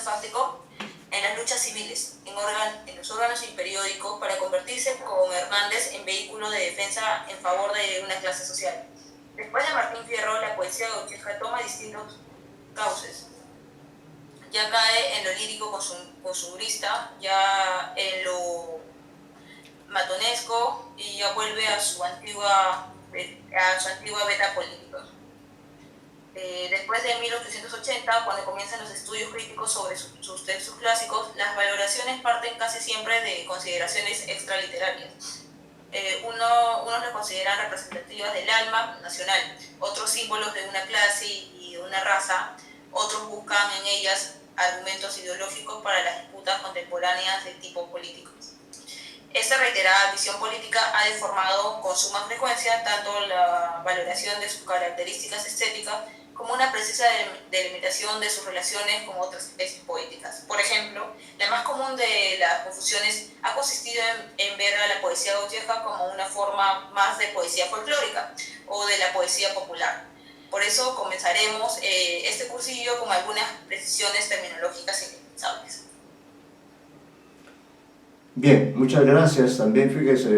fáctico en las luchas civiles, en los órganos y periódicos, para convertirse con Hernández en vehículo de defensa en favor de una clase social. Después de Martín Fierro, la poesía gauchesca toma distintos cauces. Ya cae en lo lírico costumbrista, ya en lo matonesco, y ya vuelve a su antigua beta política. Después de 1880, cuando comienzan los estudios críticos sobre sus textos clásicos, las valoraciones parten casi siempre de consideraciones extraliterarias. Unos las consideran representativas del alma nacional, otros símbolos de una clase y de una raza, otros buscan en ellas argumentos ideológicos para las disputas contemporáneas de tipo político. Esta reiterada visión política ha deformado con suma frecuencia tanto la valoración de sus características estéticas como una precisa delimitación de sus relaciones con otras especies poéticas. Por ejemplo, la más común de las confusiones ha consistido en ver a la poesía gauchesca como una forma más de poesía folclórica o de la poesía popular. Por eso comenzaremos este cursillo con algunas precisiones terminológicas indispensables. Bien, muchas gracias. También fíjese,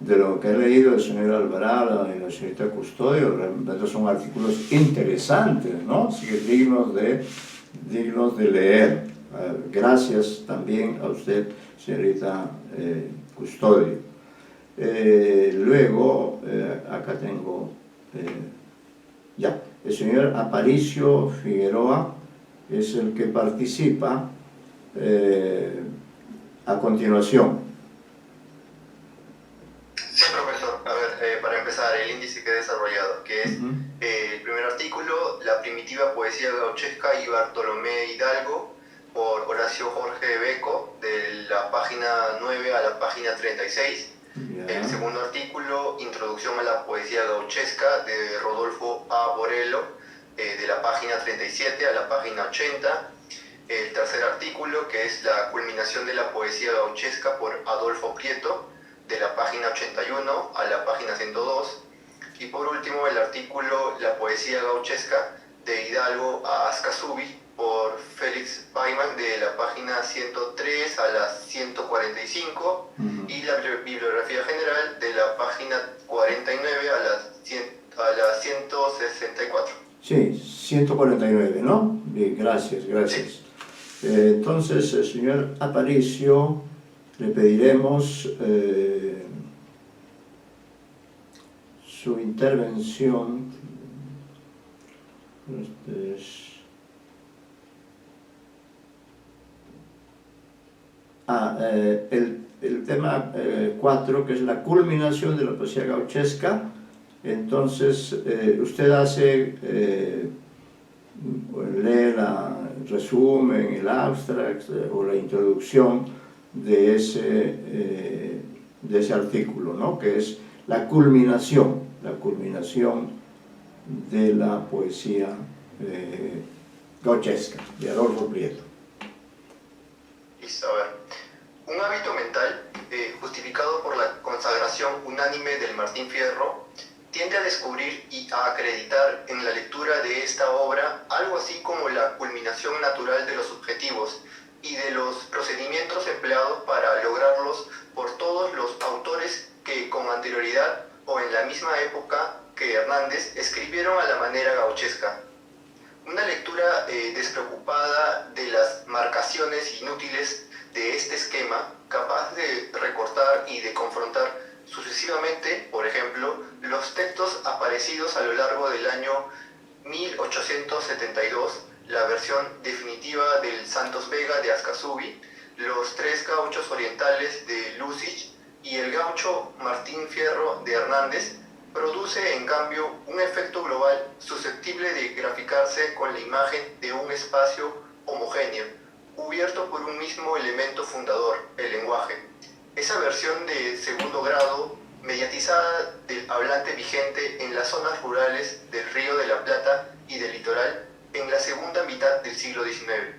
de lo que he leído del señor Alvarado y la señorita Custodio, realmente son artículos interesantes, ¿no? Así que dignos de leer. Gracias también a usted, señorita Custodio. Luego, acá tengo, el señor Aparicio Figueroa es el que participa a continuación. Sí, profesor. A ver, para empezar, el índice que he desarrollado, que es el primer artículo, La primitiva poesía gauchesca y Bartolomé Hidalgo, por Horacio Jorge Beco, de la página 9 a la página 36. El segundo artículo, Introducción a la poesía gauchesca, de Rodolfo A. Borello, de la página 37 a la página 80. el tercer artículo, que es la culminación de la poesía gauchesca por Adolfo Prieto, de la página 81 a la página 102. Y por último, el artículo La poesía gauchesca de Hidalgo a Ascasubi por Félix Paiman, de la página 103 a la 145, y la bibliografía general de la página 49 a la 164. Sí, 149, ¿no? Bien, gracias, gracias. Entonces, señor Aparicio, le pediremos su intervención. El tema 4, que es la culminación de la poesía gauchesca. Entonces, usted lee el resumen, el abstract o la introducción de ese artículo, ¿no? Que es la culminación de la poesía gauchesca, de Adolfo Prieto. Listo, a ver. Un hábito mental, justificado por la consagración unánime del Martín Fierro, tiende a descubrir y a acreditar en la lectura de esta obra algo así como la culminación natural de los objetivos y de los procedimientos empleados para lograrlos por todos los autores que con anterioridad o en la misma época que Hernández escribieron a la manera gauchesca. Una lectura despreocupada de las marcaciones inútiles de este esquema, capaz de recortar y de confrontar sucesivamente, por ejemplo, los textos aparecidos a lo largo del año 1872, la versión definitiva del Santos Vega de Ascasubi, los tres gauchos orientales de Lussich y el gaucho Martín Fierro de Hernández, produce en cambio un efecto global susceptible de graficarse con la imagen de un espacio homogéneo, cubierto por un mismo elemento fundador, el lenguaje. Esa versión de segundo grado, mediatizada del hablante vigente en las zonas rurales del Río de la Plata y del litoral en la segunda mitad del siglo XIX,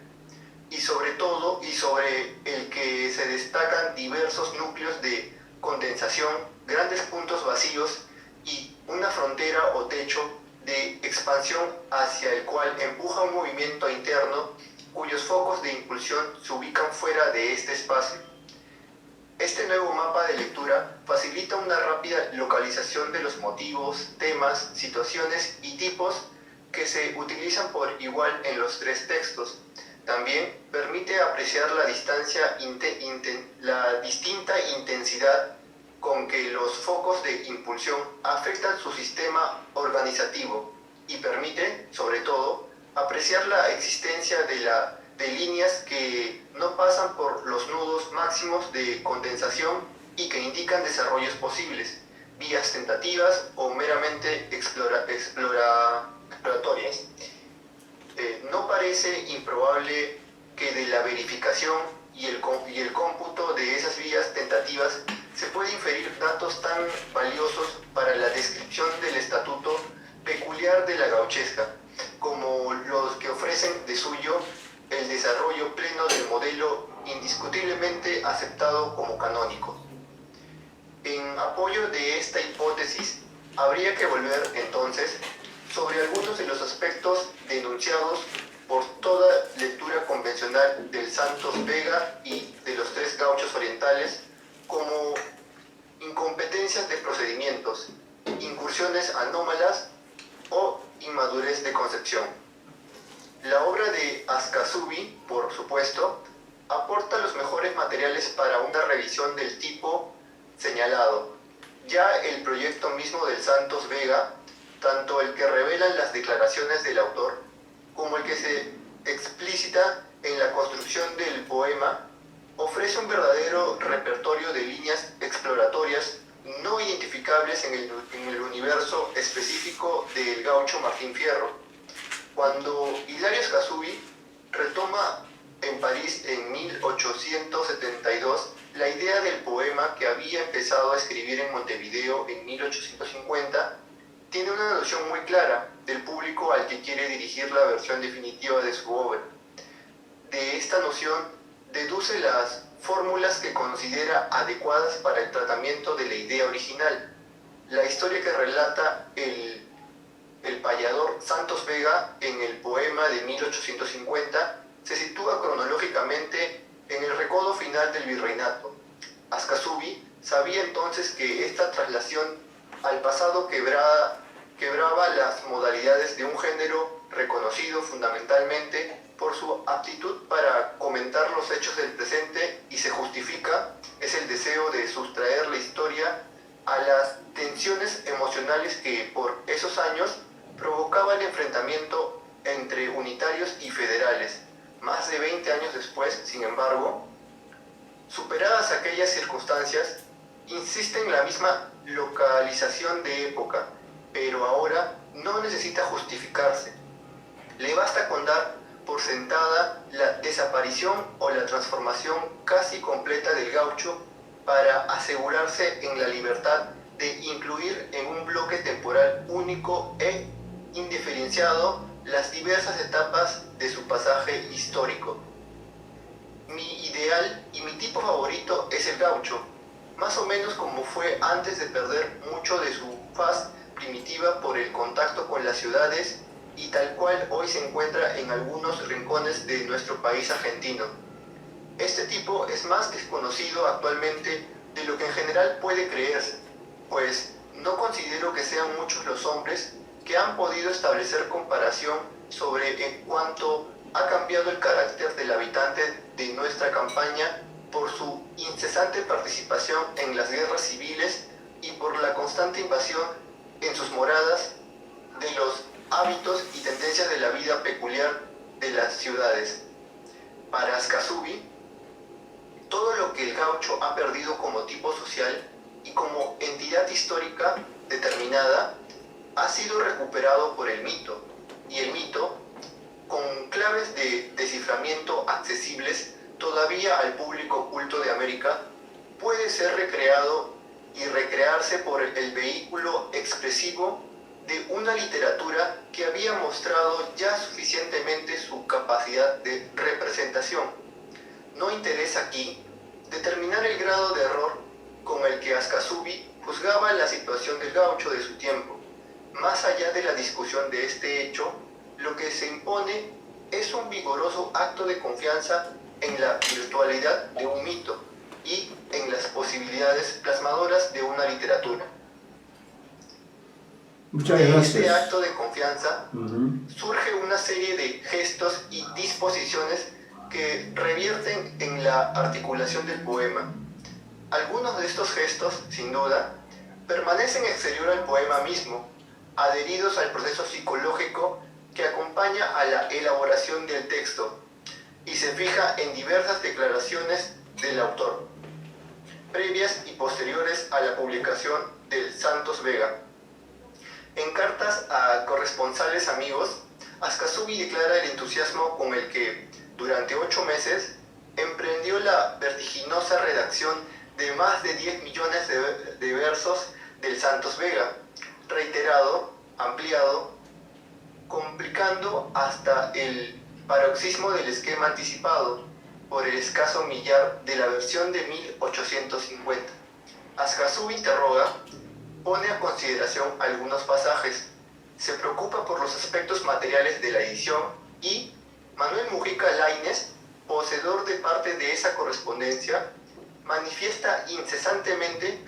y sobre todo, y sobre el que se destacan diversos núcleos de condensación, grandes puntos vacíos y una frontera o techo de expansión hacia el cual empuja un movimiento interno cuyos focos de impulsión se ubican fuera de este espacio. Este nuevo mapa de lectura facilita una rápida localización de los motivos, temas, situaciones y tipos que se utilizan por igual en los tres textos. También permite apreciar la distinta intensidad con que los focos de impulsión afectan su sistema organizativo y permite, sobre todo, apreciar la existencia de líneas que no pasan por los nudos máximos de condensación y que indican desarrollos posibles, vías tentativas o meramente exploratorias. No parece improbable que de la verificación y el cómputo de esas vías tentativas se puede inferir datos tan valiosos para la descripción del estatuto peculiar de la gauchesca, como los que ofrecen de suyo el desarrollo pleno del modelo indiscutiblemente aceptado como canónico. En apoyo de esta hipótesis, habría que volver entonces sobre algunos de los aspectos denunciados por toda lectura convencional del Santos Vega y de los tres gauchos orientales como incompetencias de procedimientos, incursiones anómalas o inmadurez de concepción. La obra de Ascasubi, por supuesto, aporta los mejores materiales para una revisión del tipo señalado. Ya el proyecto mismo del Santos Vega, tanto el que revelan las declaraciones del autor, como el que se explicita en la construcción del poema, ofrece un verdadero repertorio de líneas exploratorias no identificables en el universo específico del gaucho Martín Fierro. Cuando Hilario Ascasubi retoma en París en 1872 la idea del poema que había empezado a escribir en Montevideo en 1850, tiene una noción muy clara del público al que quiere dirigir la versión definitiva de su obra. de esta noción deduce las fórmulas que considera adecuadas para el tratamiento de la idea original. La historia que relata el payador Santos Vega en el poema de 1850 se sitúa cronológicamente en el recodo final del virreinato. Ascasubi sabía entonces que esta traslación al pasado quebraba las modalidades de un género reconocido fundamentalmente por su aptitud para comentar los hechos del presente y se justifica, es el deseo de sustraer la historia a las tensiones emocionales que por esos años provocaba el enfrentamiento entre unitarios y federales. Más de 20 años después, sin embargo, superadas aquellas circunstancias, insiste en la misma localización de época, pero ahora no necesita justificarse. Le basta con dar por sentada la desaparición o la transformación casi completa del gaucho para asegurarse en la libertad de incluir en un bloque temporal único e indiferenciado las diversas etapas de su pasaje histórico. Mi ideal y mi tipo favorito es el gaucho, más o menos como fue antes de perder mucho de su faz primitiva por el contacto con las ciudades y tal cual hoy se encuentra en algunos rincones de nuestro país argentino. Este tipo es más desconocido actualmente de lo que en general puede creerse, pues no considero que sean muchos los hombres que han podido establecer comparación sobre en cuánto ha cambiado el carácter del habitante de nuestra campaña por su incesante participación en las guerras civiles y por la constante invasión en sus moradas de los hábitos y tendencias de la vida peculiar de las ciudades. Para Ascasubi, todo lo que el gaucho ha perdido como tipo social y como entidad histórica determinada ha sido recuperado por el mito, y el mito, con claves de desciframiento accesibles todavía al público culto de América, puede ser recreado y recrearse por el vehículo expresivo de una literatura que había mostrado ya suficientemente su capacidad de representación. No interesa aquí determinar el grado de error con el que Ascasubi juzgaba la situación del gaucho de su tiempo. Más allá de la discusión de este hecho, lo que se impone es un vigoroso acto de confianza en la virtualidad de un mito y en las posibilidades plasmadoras de una literatura. Muchas De gracias. este acto de confianza surge una serie de gestos y disposiciones que revierten en la articulación del poema. Algunos de estos gestos, sin duda, permanecen exterior al poema mismo, adheridos al proceso psicológico que acompaña a la elaboración del texto y se fija en diversas declaraciones del autor, previas y posteriores a la publicación del Santos Vega. En cartas a corresponsales amigos, Ascasubi declara el entusiasmo con el que, durante 8 meses, emprendió la vertiginosa redacción de más de 10 millones de versos del Santos Vega, reiterado, ampliado, complicando hasta el paroxismo del esquema anticipado por el escaso millar de la versión de 1850. Ascasubi interroga, pone a consideración algunos pasajes, se preocupa por los aspectos materiales de la edición y Manuel Mujica Lainez, poseedor de parte de esa correspondencia, manifiesta incesantemente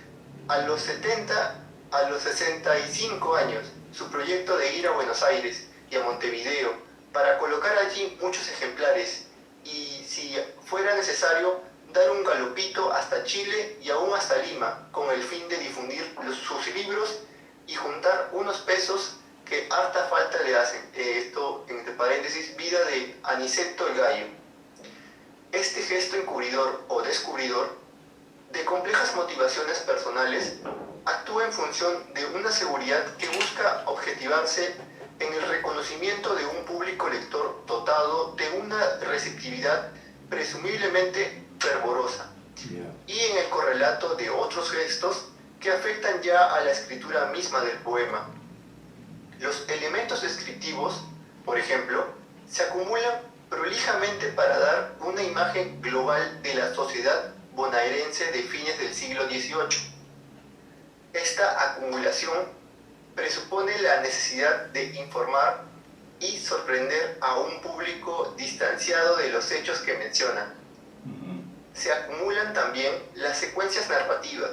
a los 65 años su proyecto de ir a Buenos Aires y a Montevideo para colocar allí muchos ejemplares y, si fuera necesario, dar un galopito hasta Chile y aún hasta Lima con el fin de difundir sus libros y juntar unos pesos que harta falta le hacen. Esto, entre paréntesis, vida de Aniceto el Gallo. Este gesto encubridor o descubridor, de complejas motivaciones personales, actúa en función de una seguridad que busca objetivarse en el reconocimiento de un público lector dotado de una receptividad presumiblemente fervorosa, y en el correlato de otros gestos que afectan ya a la escritura misma del poema. Los elementos descriptivos, por ejemplo, se acumulan prolijamente para dar una imagen global de la sociedad bonaerense de fines del siglo XVIII. Esta acumulación presupone la necesidad de informar y sorprender a un público distanciado de los hechos que menciona. Se acumulan también las secuencias narrativas,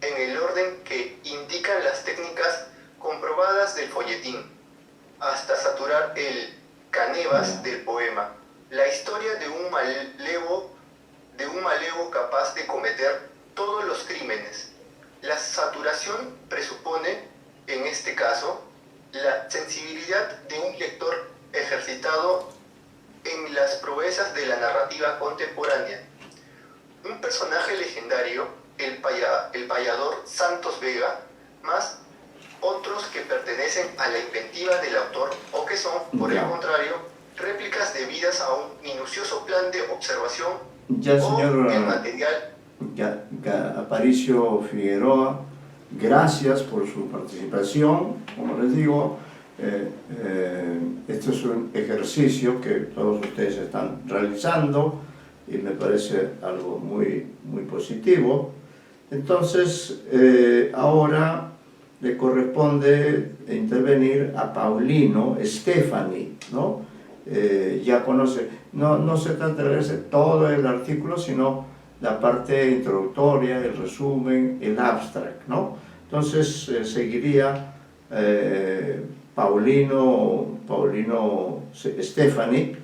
en el orden que indican las técnicas comprobadas del folletín, hasta saturar el canevas del poema, la historia de un malevo capaz de cometer todos los crímenes. La saturación presupone, en este caso, la sensibilidad de un lector ejercitado en las proezas de la narrativa contemporánea. Un personaje legendario, el payador Santos Vega, más otros que pertenecen a la inventiva del autor o que son, por el contrario, réplicas debidas a un minucioso plan de observación señor, o el material. Aparicio Figueroa, gracias por su participación. Como les digo, este es un ejercicio que todos ustedes están realizando y me parece algo muy positivo. Entonces, ahora le corresponde intervenir a Paulino Stefani, ¿no? Ya conoce, no se trata de leerse todo el artículo, sino la parte introductoria, el resumen, el abstract, ¿no? Entonces seguiría Paulino Stefani,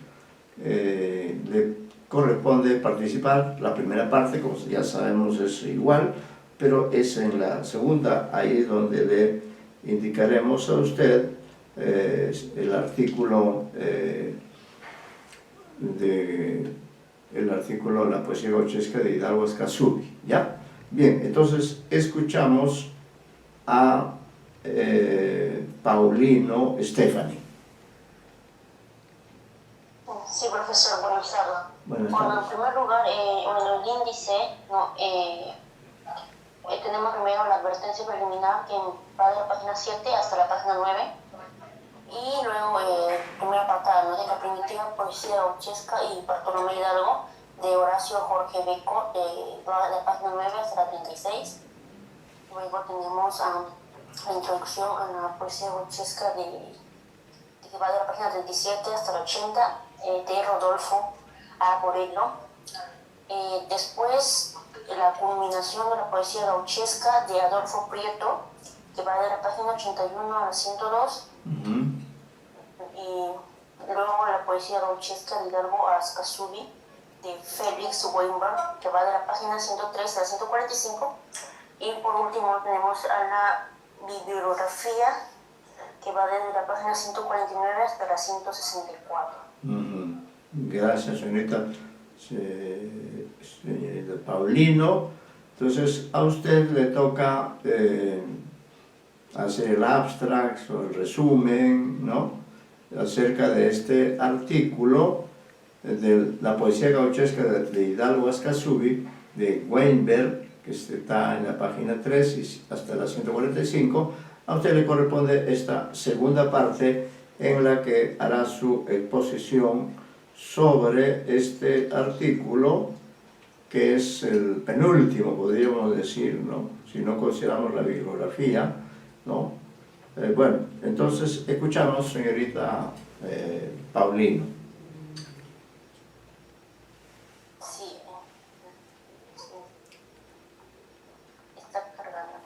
le corresponde participar. La primera parte, como ya sabemos, es igual, pero es en la segunda, ahí donde le indicaremos a usted el artículo La poesía gauchesca de Hidalgo Ascasubi, ¿ya? Bien, entonces escuchamos a Paulino Stefani. Sí, profesor, buenas tardes. Buenas Bueno, tardes. en primer lugar, en el índice, tenemos primero la advertencia preliminar que va de la página 7 hasta la página 9. Y luego, primera apartada, ¿no?, de la primitiva poesía gauchesca y Bartolomé Hidalgo, de Horacio Jorge Beco, va de la página 9 hasta la 36. Luego tenemos la introducción a la poesía gauchesca que va de la página 37 hasta la 80, de Rodolfo A. Borello. Después, la culminación de la poesía gauchesca de Adolfo Prieto, que va de la página 81 a la 102. Y luego la poesía gauchesca de Hidalgo Ascasubi, de Félix Weinberg, que va de la página 103 a la 145. Y por último tenemos a la bibliografía, que va desde la página 149 hasta la 164. Gracias, señorita Paulino. Entonces, a usted le toca hacer el abstract o el resumen, ¿no?, acerca de este artículo de la poesía gauchesca de Hidalgo Ascasubi, de Weinberg, que está en la página 3 y hasta la 145. A usted le corresponde esta segunda parte, en la que hará su exposición sobre este artículo, que es el penúltimo, podríamos decir, ¿no?, si no consideramos la bibliografía, ¿no? Bueno, entonces escuchamos, señorita Paulino. Sí, está cargando.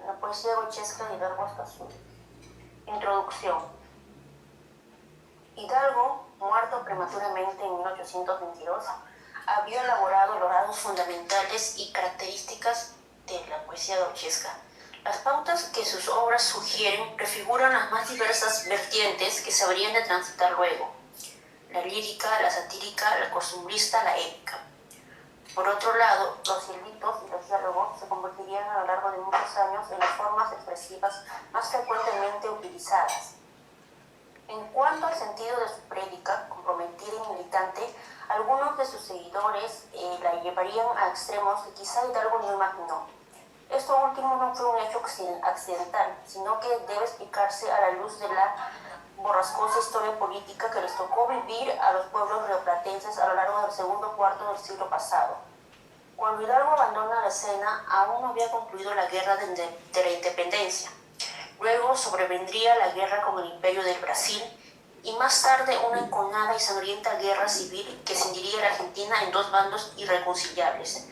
La poesía gauchesca de Hidalgo Ascasubi. Introducción. Hidalgo, muerto prematuramente en 1822, había elaborado los rasgos fundamentales y características de la poesía gauchesca. Las pautas que sus obras sugieren prefiguran las más diversas vertientes que se habrían de transitar luego: la lírica, la satírica, la costumbrista, la épica. Por otro lado, los silbitos y los diálogos se convertirían a lo largo de muchos años en las formas expresivas más frecuentemente utilizadas. En cuanto al sentido de su prédica, comprometida y militante, algunos de sus seguidores la llevarían a extremos que quizá Hidalgo no imaginó. Esto último no fue un hecho accidental, sino que debe explicarse a la luz de la borrascosa historia política que les tocó vivir a los pueblos rioplatenses a lo largo del segundo cuarto del siglo pasado. Cuando Hidalgo abandona la escena, aún no había concluido la guerra de la independencia. Luego sobrevendría la guerra con el Imperio del Brasil y más tarde una enconada y sangrienta guerra civil que cindiría a la Argentina en dos bandos irreconciliables.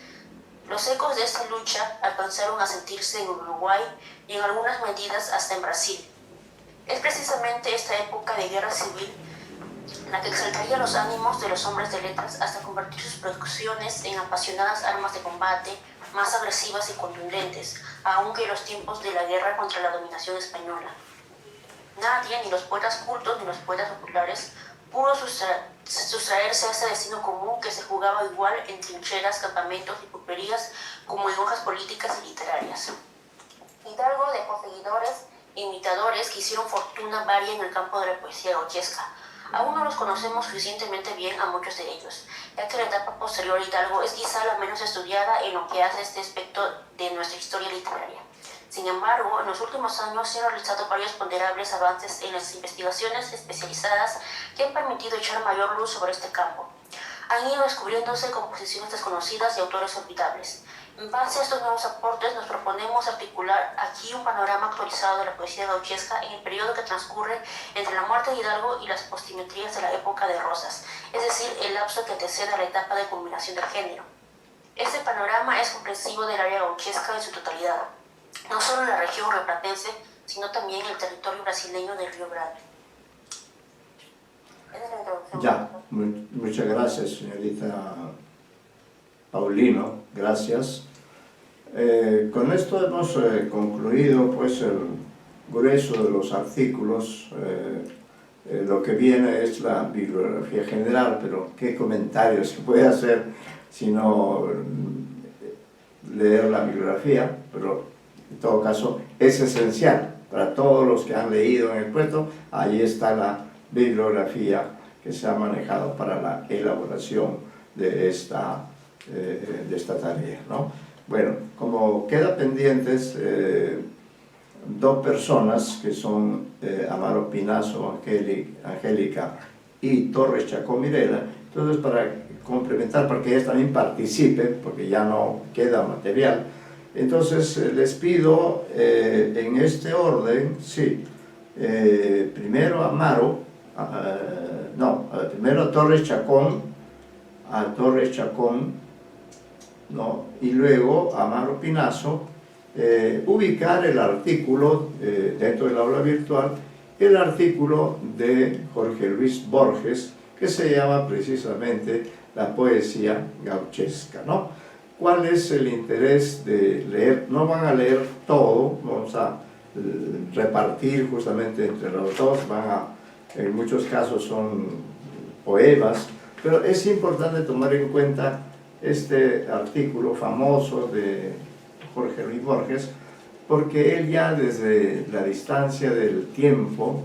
Los ecos de esta lucha alcanzaron a sentirse en Uruguay y en algunas medidas hasta en Brasil. Es precisamente esta época de guerra civil la que exaltaría los ánimos de los hombres de letras hasta convertir sus producciones en apasionadas armas de combate, más agresivas y contundentes, aun que en los tiempos de la guerra contra la dominación española. Nadie, ni los poetas cultos ni los poetas populares, pudo sustraerse a ese destino común que se jugaba igual en trincheras, campamentos y pulperías como en hojas políticas y literarias. Hidalgo dejó seguidores e imitadores que hicieron fortuna varia en el campo de la poesía gauchesca. Aún no los conocemos suficientemente bien a muchos de ellos, ya que la etapa posterior a Hidalgo es quizá la menos estudiada en lo que hace este aspecto de nuestra historia literaria. Sin embargo, en los últimos años se han realizado varios ponderables avances en las investigaciones especializadas que han permitido echar mayor luz sobre este campo. Han ido descubriéndose composiciones desconocidas y autores olvidables. En base a estos nuevos aportes, nos proponemos articular aquí un panorama actualizado de la poesía gauchesca en el periodo que transcurre entre la muerte de Hidalgo y las postimetrías de la época de Rosas, es decir, el lapso que antecede a la etapa de culminación del género. Este panorama es comprensivo del área gauchesca en su totalidad, no solo en la región rioplatense, sino también en el territorio brasileño del Río Grande. Esa es la introducción. Ya, muchas gracias, señorita Paulino, gracias. Con esto hemos concluido pues el grueso de los artículos. Lo que viene es la bibliografía general, pero qué comentarios se puede hacer si no leer la bibliografía, pero en todo caso es esencial para todos los que han leído en el puesto. Ahí está la bibliografía que se ha manejado para la elaboración de esta tarea, ¿no? Bueno, como queda pendientes dos personas que son Amaro Pinazo, Angélica y Torres Chacón Mirela, entonces para complementar, para que ellas también participen, porque ya no queda material, entonces les pido en este orden, sí, primero a Amaro, primero a Torres Chacón, ¿no? Y luego a Amaro Pinazo, ubicar el artículo dentro del aula virtual, el artículo de Jorge Luis Borges, que se llama precisamente La poesía gauchesca, ¿no? ¿Cuál es el interés de leer? No van a leer todo, vamos a repartir justamente entre los dos, en muchos casos son poemas, pero es importante tomar en cuenta este artículo famoso de Jorge Luis Borges, porque él ya desde la distancia del tiempo,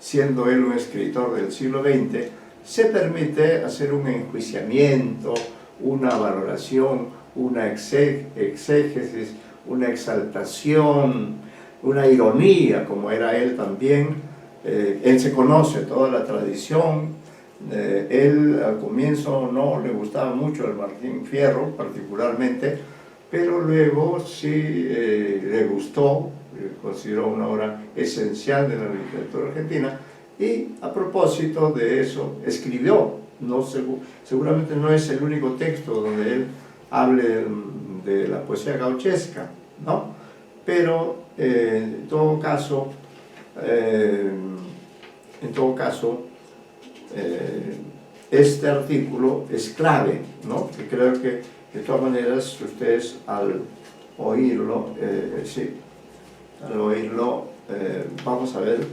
siendo él un escritor del siglo XX, se permite hacer un enjuiciamiento, una valoración, una exégesis, una exaltación, una ironía, como era él también. Él se conoce toda la tradición. Él al comienzo no le gustaba mucho el Martín Fierro particularmente, pero luego sí le gustó, consideró una obra esencial de la literatura argentina, y a propósito de eso escribió, seguramente no es el único texto donde él hable de la poesía gauchesca, ¿no? Pero en todo caso, este artículo es clave, ¿no? Que creo que de todas maneras ustedes al oírlo, vamos a ver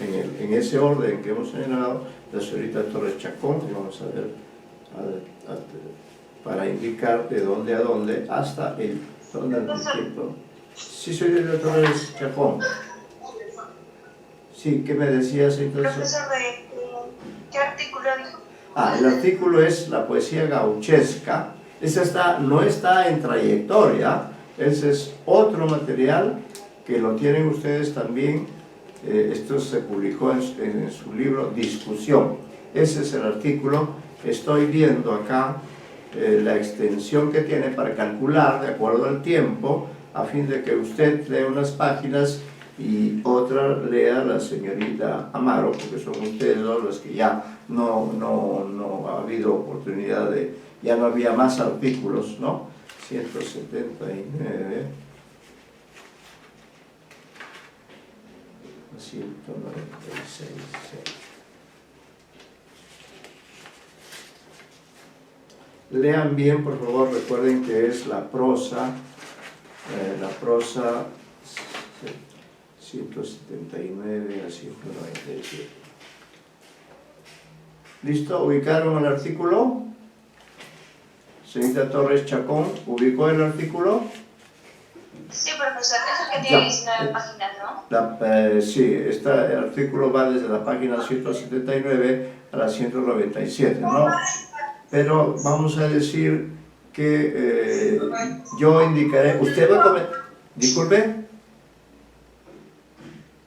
en ese orden que hemos señalado, la señorita Torres Chacón, y vamos a ver para indicar de dónde a dónde hasta el tiempo. Sí, señorita Torres Chacón. Sí, ¿qué me decías entonces? Profesor, ¿qué artículo dijo? El artículo es La poesía gauchesca. Esa no está en trayectoria, Ese es otro material que lo tienen ustedes también. Esto se publicó en su libro Discusión. Ese es el artículo. Estoy viendo acá la extensión que tiene para calcular de acuerdo al tiempo, a fin de que usted lea unas páginas y otra lea la señorita Amaro, porque son ustedes dos los que ya no ha habido oportunidad de, ya no había más artículos, ¿no? 179, 196, sí. Lean bien, por favor, recuerden que es la prosa 179 a 197. ¿Listo? ¿Ubicaron el artículo? Señorita Torres Chacón, ¿ubicó el artículo? Sí, profesor, es el que tiene 19 páginas, ¿no? Sí, este artículo va desde la página 179 a la 197, ¿no? Pero vamos a decir que yo indicaré, usted va a comentar, disculpe,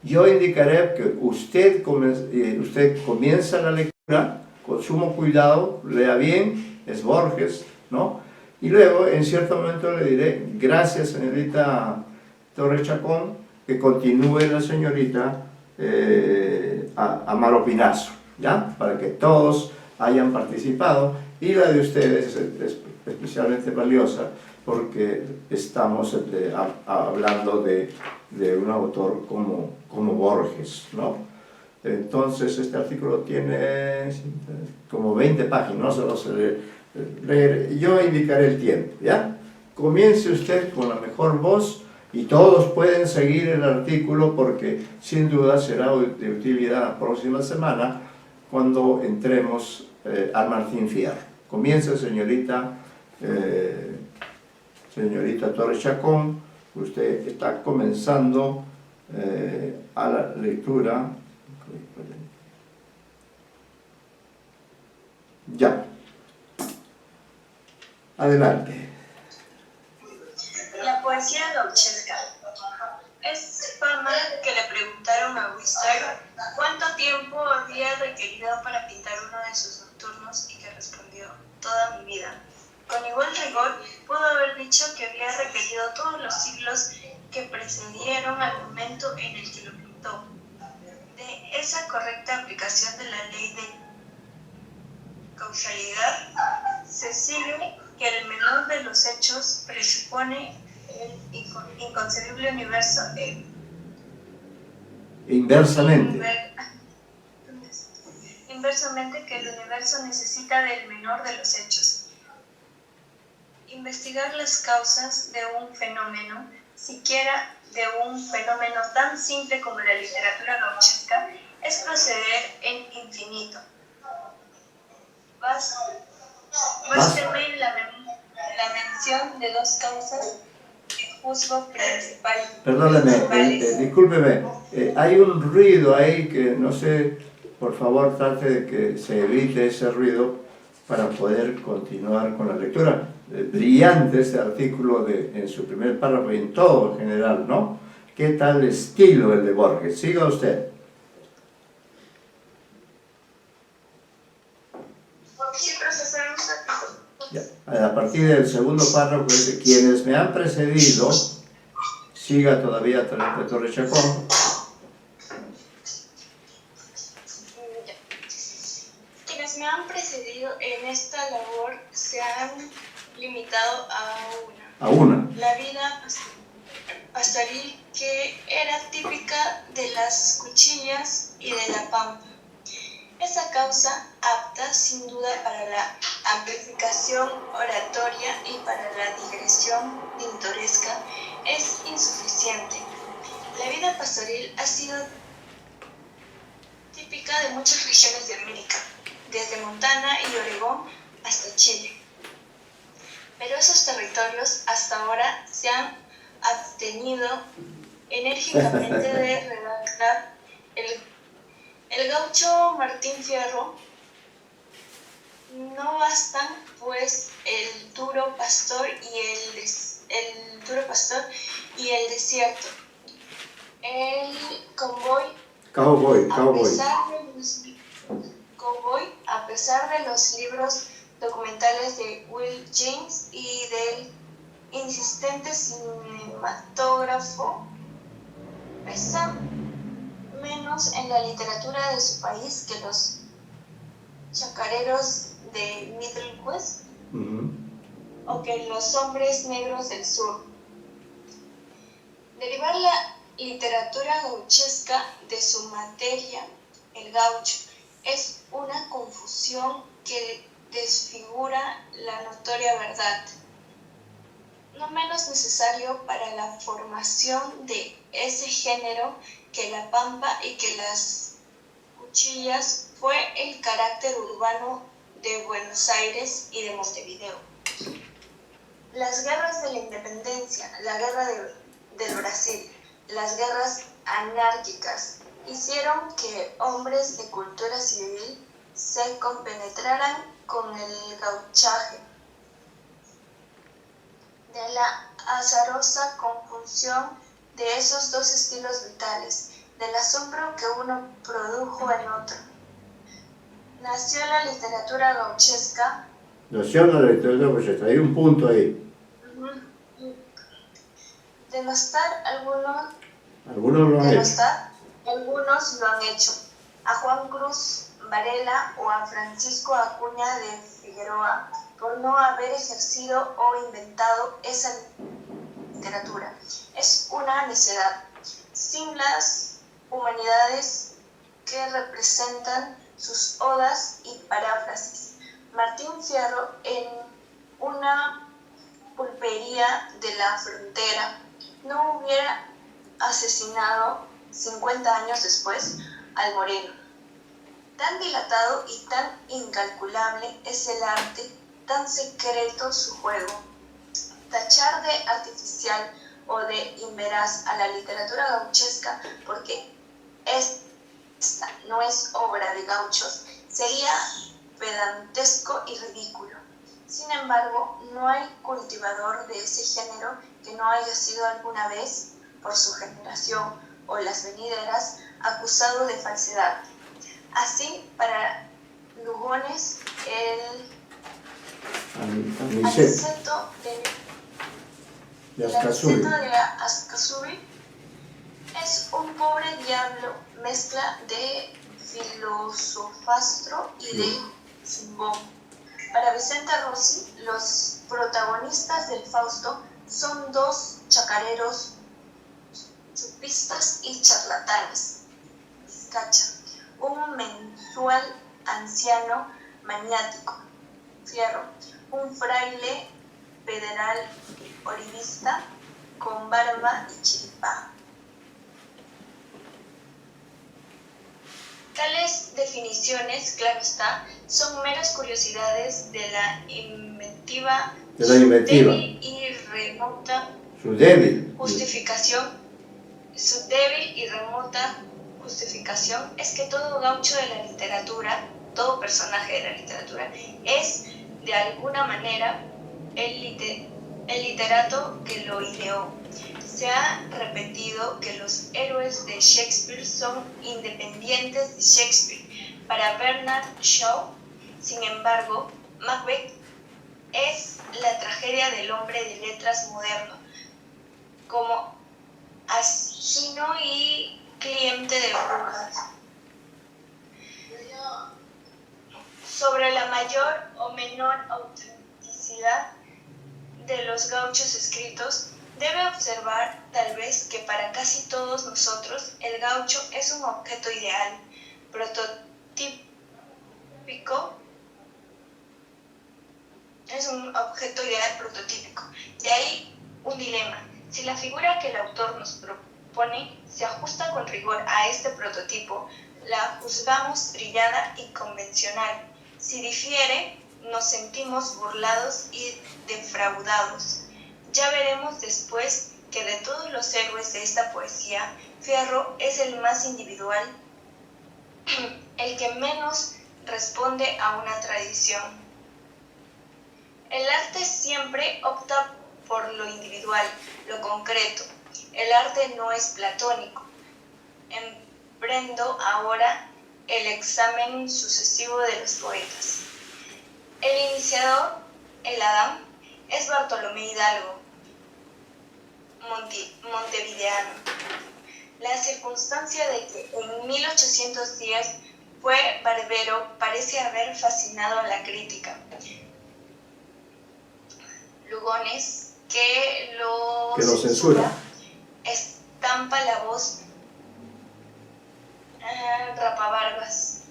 yo indicaré que usted comienza la lectura con sumo cuidado, lea bien, es Borges, ¿no? Y luego, en cierto momento, le diré, gracias, señorita Torres Chacón, que continúe la señorita Amaro Pinazo, ¿ya? Para que todos hayan participado, y la de ustedes es especialmente valiosa porque estamos hablando de un autor como Borges, ¿no? Entonces este artículo tiene como 20 páginas, no solo se leer. Yo indicaré el tiempo, ¿ya? Comience usted con la mejor voz y todos pueden seguir el artículo porque sin duda será de utilidad la próxima semana cuando entremos al Martín Fierro. Comienza, señorita Torres Chacón, usted está comenzando a la lectura. Ya. Adelante. La poesía gauchesca. Es fama que le preguntaron a Whistler cuánto tiempo había requerido para pintar uno de sus nocturnos y que respondió, toda mi vida. Con igual rigor pudo haber dicho que había requerido todos los siglos que precedieron al momento en el que lo pintó. De esa correcta aplicación de la ley de causalidad se sigue que el menor de los hechos presupone el inconcebible universo inversamente que el universo necesita del menor de los hechos. Investigar las causas de un fenómeno, siquiera de un fenómeno tan simple como la literatura gauchesca, es proceder en infinito. Básteme la mención de dos causas que juzgo principales. Perdóneme, discúlpeme, hay un ruido ahí que no sé, por favor trate de que se evite ese ruido para poder continuar con la lectura. Brillante este artículo en su primer párrafo y en todo en general, ¿no? ¿Qué tal estilo el de Borges? Siga usted. Sí, profesor, Ya. A partir del segundo párrafo dice, quienes me han precedido, siga todavía Torres Chacón. Quienes me han precedido en esta labor se han limitado a una. La vida pastoril que era típica de las cuchillas y de la pampa. Esa causa, apta sin duda para la amplificación oratoria y para la digresión pintoresca, es insuficiente. La vida pastoril ha sido típica de muchas regiones de América, desde Montana y Oregón hasta Chile. Pero esos territorios hasta ahora se han abstenido enérgicamente de redactar el gaucho Martín Fierro. No bastan, pues, el duro pastor y el El duro pastor y el desierto. El cowboy, Cowboy. a pesar de los libros documentales de Will James y del insistente cinematógrafo, pesa menos en la literatura de su país que los chacareros de Middle West o que los hombres negros del sur. Derivar la literatura gauchesca de su materia, el gaucho, es una confusión que desfigura la notoria verdad. No menos necesario para la formación de ese género que la pampa y que las cuchillas fue el carácter urbano de Buenos Aires y de Montevideo. Las guerras de la independencia, la guerra del Brasil, las guerras anárquicas hicieron que hombres de cultura civil se compenetraran con el gauchaje. De la azarosa conjunción de esos dos estilos vitales, del asombro que uno produjo en otro, nació la literatura gauchesca. Hay un punto ahí. Denostar algunos lo han hecho. A Juan Cruz Varela o a Francisco Acuña de Figueroa por no haber ejercido o inventado esa literatura. Es una necedad. Sin las humanidades que representan sus odas y paráfrasis. Martín Fierro, en una pulpería de la frontera, no hubiera asesinado 50 años después al Moreno. Tan dilatado y tan incalculable es el arte, tan secreto su juego. Tachar de artificial o de inveraz a la literatura gauchesca porque esta no es obra de gauchos sería pedantesco y ridículo. Sin embargo, no hay cultivador de ese género que no haya sido alguna vez, por su generación o las venideras, acusado de falsedad. Así, para Lugones, el aniceto de Ascasubi es un pobre diablo, mezcla de filosofastro y de zimbón. Para Vicente Rossi, los protagonistas del Fausto son dos chacareros, chupistas y charlatanes. Vizcacha, un mensual anciano maniático. Fierro, un fraile federal orivista con barba y chiripá. Tales definiciones, claro está, son meras curiosidades de la inventiva. Débil y remota justificación. Su débil y remota justificación es que todo gaucho de la literatura, todo personaje de la literatura, es de alguna manera el literato que lo ideó. Se ha repetido que los héroes de Shakespeare son independientes de Shakespeare. Para Bernard Shaw, sin embargo, Macbeth es la tragedia del hombre de letras moderno, como asesino y cliente de brujas. Sobre la mayor o menor autenticidad de los gauchos escritos, debe observar tal vez que para casi todos nosotros el gaucho es un objeto ideal, prototípico. Es un objeto ideal prototípico. De ahí un dilema. Si la figura que el autor nos propone se ajusta con rigor a este prototipo, la juzgamos trillada y convencional. Si difiere, nos sentimos burlados y defraudados. Ya veremos después que de todos los héroes de esta poesía, Fierro es el más individual, el que menos responde a una tradición. El arte siempre opta por lo individual, lo concreto. El arte no es platónico. Emprendo ahora el examen sucesivo de los poetas. El iniciador, el Adán, es Bartolomé Hidalgo, montevideano. La circunstancia de que en 1810 fue barbero parece haber fascinado a la crítica. Lugones, que lo censura, estampa la voz. Rapabarbas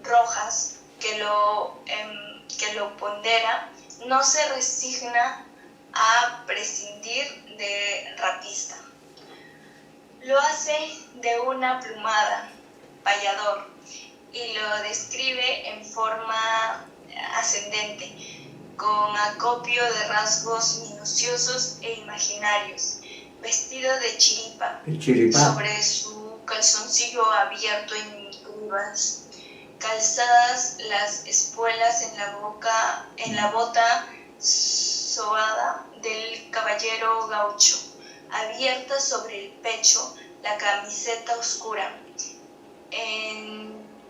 Rojas, que lo pondera, no se resigna a prescindir de rapista. Lo hace de una plumada, payador, y lo describe en forma ascendente, con acopio de rasgos minuciosos e imaginarios, vestido de chiripa. Sobre su calzoncillo abierto en curvas, calzadas las espuelas en la bota sobada del caballero gaucho, abierta sobre el pecho la camiseta oscura,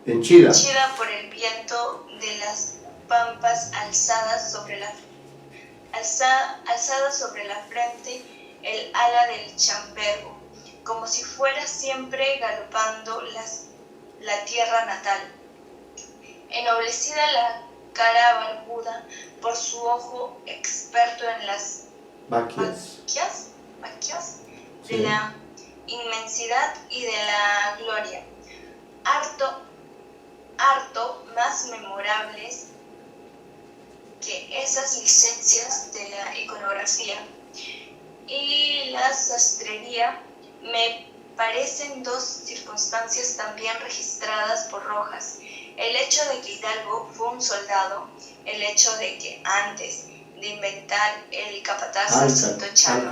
henchida por el viento de las pampas, alzada sobre la frente el ala del chambergo, como si fuera siempre galopando la tierra natal. Ennoblecida la cara barbuda por su ojo experto en las baquias de la inmensidad y de la gloria, harto más memorables que esas licencias de la iconografía y la sastrería. Me parecen dos circunstancias también registradas por Rojas: el hecho de que Hidalgo fue un soldado, el hecho de que antes de inventar el capataz Jacinto Chano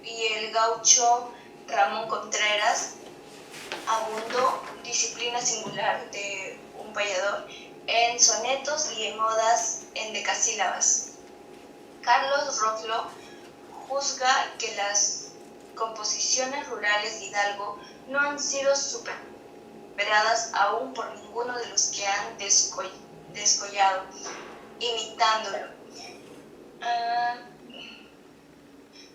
y el gaucho Ramón Contreras, abundó disciplina singular de un payador en sonetos y en odas en decasílabas. Carlos Rotlo juzga que las composiciones rurales de Hidalgo no han sido superadas aún por ninguno de los que han descollado, imitándolo.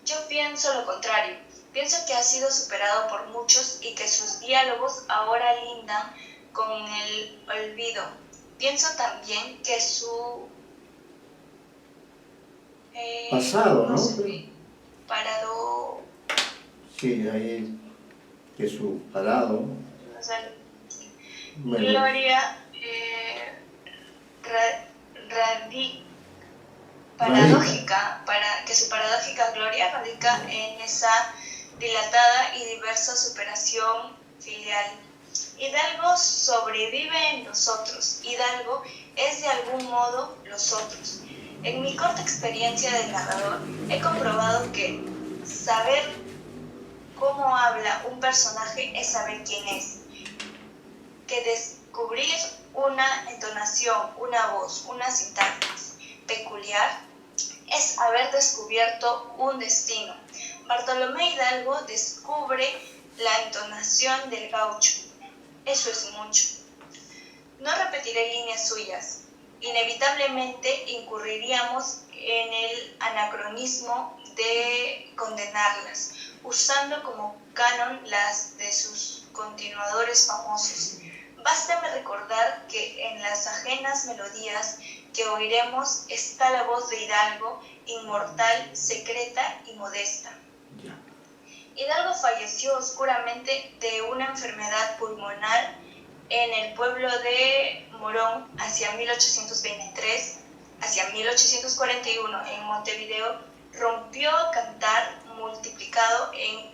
Yo pienso lo contrario. Pienso que ha sido superado por muchos y que sus diálogos ahora lindan con el olvido. Pienso también que su pasado, ¿no? Parado. Sí, ahí que su parado. O sea, bueno. Gloria paradójica, que su paradójica gloria radica en esa dilatada y diversa superación filial. Hidalgo sobrevive en nosotros. Hidalgo es de algún modo los otros. En mi corta experiencia de narrador he comprobado que saber cómo habla un personaje es saber quién es. Que descubrir una entonación, una voz, una sintaxis peculiar es haber descubierto un destino. Bartolomé Hidalgo descubre la entonación del gaucho. Eso es mucho. No repetiré líneas suyas. Inevitablemente incurriríamos en el anacronismo de condenarlas, usando como canon las de sus continuadores famosos. Bástame recordar que en las ajenas melodías que oiremos está la voz de Hidalgo, inmortal, secreta y modesta. Hidalgo falleció oscuramente de una enfermedad pulmonar en el pueblo de Morón hacia 1823, hacia 1841 en Montevideo. Rompió a cantar multiplicado en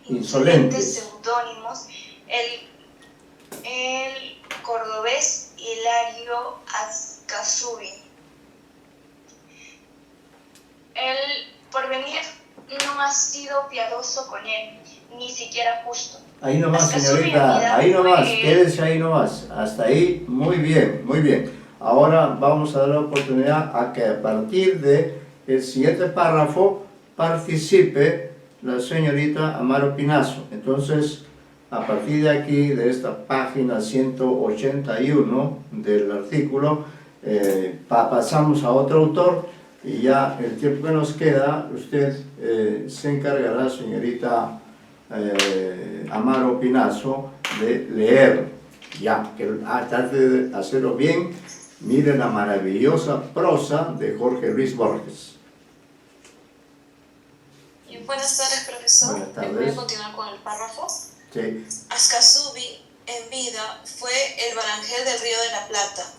insolentes seudónimos el cordobés Hilario Azcazuri. El porvenir no ha sido piadoso con él, ni siquiera justo. Ahí nomás, señorita, ahí nomás, quédese ahí nomás, hasta ahí, muy bien, muy bien. Ahora vamos a dar la oportunidad a que a partir del siguiente párrafo participe la señorita Amaro Pinazo. Entonces, a partir de aquí, de esta página 181 del artículo, pasamos a otro autor y ya el tiempo que nos queda, usted se encargará, señorita Amaro Pinazo, de leer. Ya, que trate de hacerlo bien. Mire la maravillosa prosa de Jorge Luis Borges. Buenas tardes, profesor. Buenas tardes. Voy a continuar con el párrafo. Sí. Ascasubi, en vida, fue el Barangel del Río de la Plata.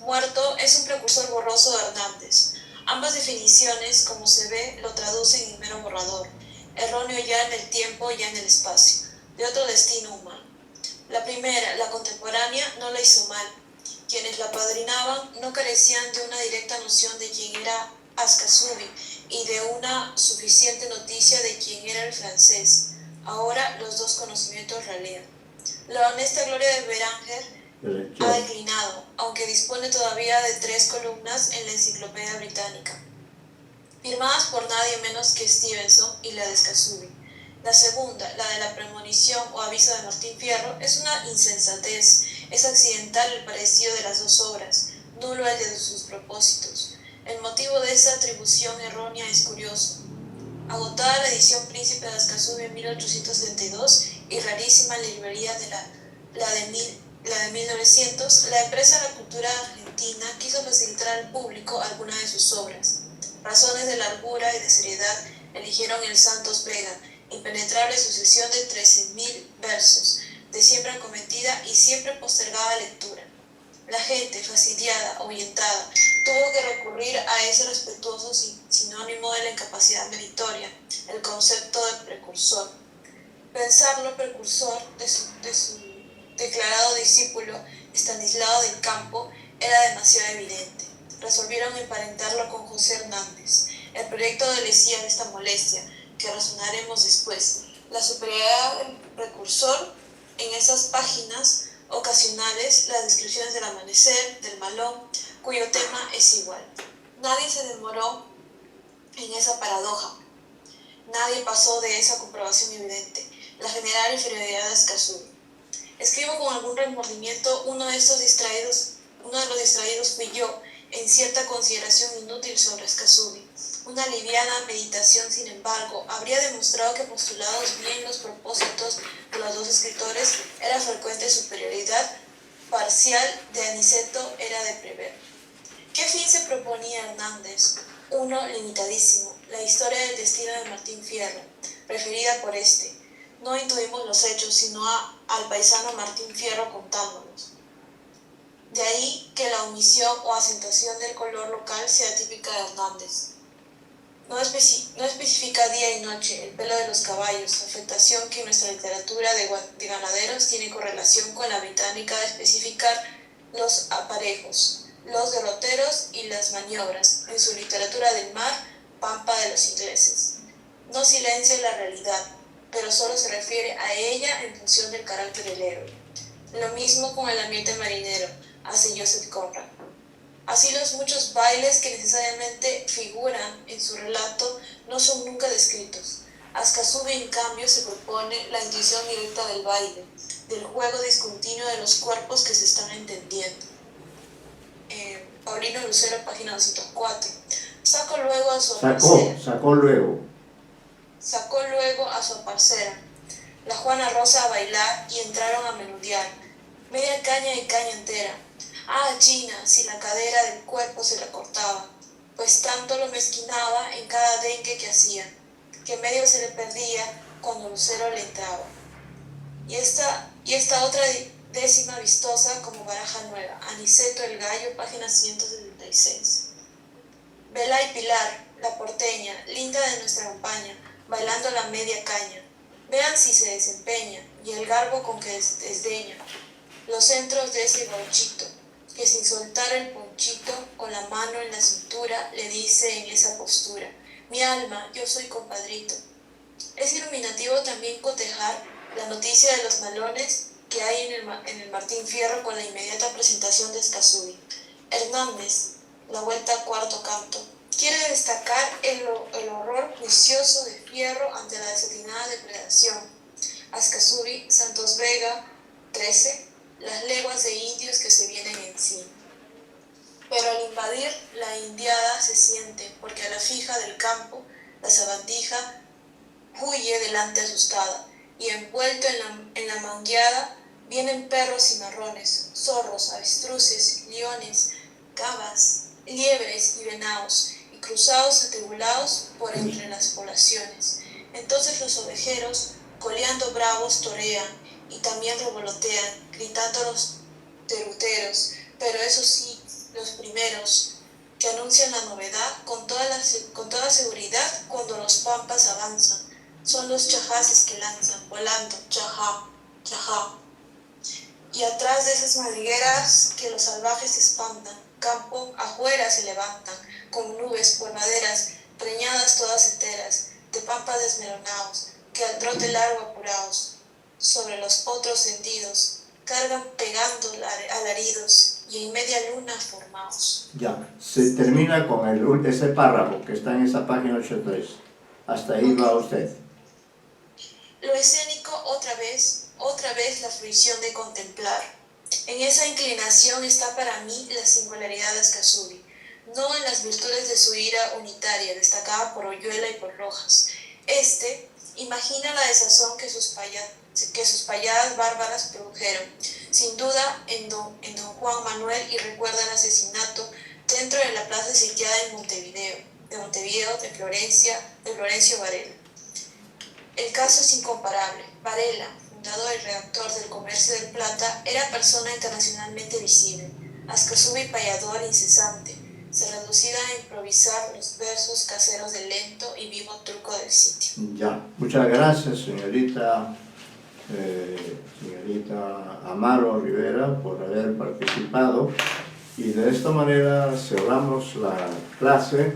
Muerto es un precursor borroso de Hernández. Ambas definiciones, como se ve, lo traducen en mero borrador, erróneo ya en el tiempo, ya en el espacio, de otro destino humano. La primera, la contemporánea, no la hizo mal. Quienes la apadrinaban no carecían de una directa noción de quién era Ascasubi y de una suficiente noticia de quién era el francés. Ahora los dos conocimientos ralean. La honesta gloria de Beranger ha declinado, aunque dispone todavía de 3 columnas en la Enciclopedia Británica, firmadas por nadie menos que Stevenson y la de Ascasubi. La segunda, la de la premonición o aviso de Martín Fierro, es una insensatez, es accidental el parecido de las dos obras, nulo el de sus propósitos. El motivo de esa atribución errónea es curioso. Agotada la edición Príncipe de Ascasubi en 1872 y rarísima en la librería de la de 1900, la empresa de la cultura argentina quiso facilitar al público alguna de sus obras. Razones de largura y de seriedad eligieron el Santos Vega, impenetrable sucesión de 13.000 versos, de siempre acometida y siempre postergada lectura. La gente, fastidiada, ahuyentada, tuvo que recurrir a ese respetuoso sinónimo de la incapacidad meritoria, el concepto de precursor. Pensarlo precursor de su declarado discípulo, Estanislao del Campo, era demasiado evidente. Resolvieron emparentarlo con José Hernández. El proyecto adolecía de esta molestia, que razonaremos después. La superioridad del precursor en esas páginas ocasionales, las descripciones del amanecer, del malón, cuyo tema es igual. Nadie se demoró en esa paradoja. Nadie pasó de esa comprobación evidente, la general inferioridad de Ascasubi. Escribo con algún remordimiento, uno de los distraídos fui yo, en cierta consideración inútil sobre Ascasubi. Una liviana meditación, sin embargo, habría demostrado que, postulados bien los propósitos de los dos escritores, era frecuente superioridad parcial de Aniceto era de prever. ¿Qué fin se proponía Hernández? Uno limitadísimo, la historia del destino de Martín Fierro, preferida por este. No intuimos los hechos, sino al paisano Martín Fierro contándolos. De ahí que la omisión o acentuación del color local sea típica de Hernández. No especifica día y noche, el pelo de los caballos, afectación que en nuestra literatura de ganaderos tiene correlación con la británica de especificar los aparejos, los derroteros y las maniobras, en su literatura del mar, pampa de los ingleses. No silencia la realidad, pero solo se refiere a ella en función del carácter del héroe. Lo mismo con el ambiente marinero, hace Joseph Conrad. Así los muchos bailes que necesariamente figuran en su relato no son nunca descritos. Ascasubi, en cambio, se propone la intuición directa del baile, del juego discontinuo de los cuerpos que se están entendiendo. Paulino Lucero, página 204. Sacó luego a su parcera, la Juana Rosa, a bailar y entraron a menudear. Media caña y caña entera. Ah, Gina, si la cadera del cuerpo se la cortaba, pues tanto lo mezquinaba en cada dengue que hacía, que medio se le perdía cuando Lucero le entraba. Y esta otra décima vistosa como baraja nueva, Aniceto el Gallo, página 176. Vela y Pilar, la porteña, linda de nuestra campaña, bailando la media caña. Vean si se desempeña, y el garbo con que desdeña los centros de ese gauchito, que sin soltar el ponchito, con la mano en la cintura, le dice en esa postura: mi alma, yo soy compadrito. Es iluminativo también cotejar la noticia de los malones que hay en el Martín Fierro con la inmediata presentación de Ascasubi. Hernández, La Vuelta a Cuarto Canto, quiere destacar el horror juicioso de Fierro ante la desatinada depredación. Ascasubi, Santos Vega, 13, las leguas de indios que se vienen encima. Pero al invadir, la indiada se siente, porque a la fija del campo, la sabandija huye delante asustada, y envuelto en la mangueada vienen perros cimarrones, zorros, avestruces, leones, cabas, liebres y venados, y cruzados atribulados por entre las poblaciones. Entonces los ovejeros, coleando bravos, torean, y también revolotean, gritando los teruteros, pero eso sí, los primeros, que anuncian la novedad con toda seguridad cuando los pampas avanzan, son los chajaces que lanzan, volando, chajá, chajá. Y atrás de esas madrigueras que los salvajes espantan, campo afuera se levantan, con nubes polvaderas, preñadas todas enteras, de pampas desmeronados, que al trote largo apurados, sobre los otros hendidos, cargan pegando alaridos y en media luna formados. Ya, se termina con ese párrafo que está en esa página 83. Hasta ahí va usted. Lo escénico otra vez la fruición de contemplar. En esa inclinación está para mí la singularidad de Ascasubi, no en las virtudes de su ira unitaria, destacada por Oyuela y por Rojas. Imagina la desazón que sus payadas bárbaras produjeron, sin duda en don Juan Manuel, y recuerda el asesinato dentro de la plaza sitiada en Montevideo de Florencio Varela. El caso es incomparable. Varela, fundador y redactor del Comercio del Plata, era persona internacionalmente visible, Ascasubi payador incesante, se reducida a improvisar los versos caseros del lento y vivo truco del sitio. Ya, muchas gracias, señorita Amaro Rivera, por haber participado, y de esta manera cerramos la clase.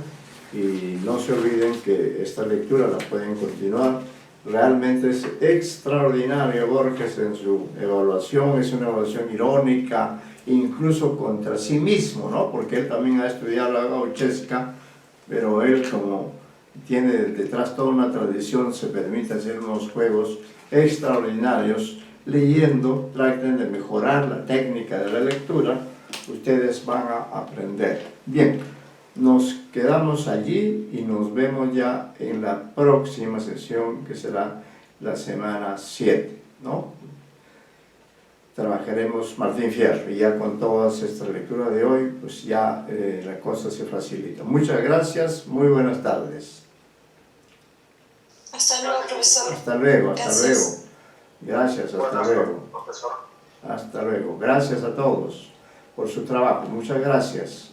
Y no se olviden que esta lectura la pueden continuar. Realmente es extraordinario Borges en su evaluación, es una evaluación irónica, incluso contra sí mismo, ¿no? Porque él también ha estudiado la gauchesca, pero él, como tiene detrás toda una tradición, se permite hacer unos juegos extraordinarios. Leyendo, traten de mejorar la técnica de la lectura, ustedes van a aprender. Bien, nos quedamos allí y nos vemos ya en la próxima sesión, que será la semana 7, ¿no? Trabajaremos Martín Fierro, y ya con todas estas lecturas de hoy, pues ya la cosa se facilita. Muchas gracias, muy buenas tardes. Hasta luego, profesor. Hasta luego, hasta Gracias. luego. Gracias, hasta luego. Profesor. Hasta luego. Gracias a todos por su trabajo. Muchas gracias.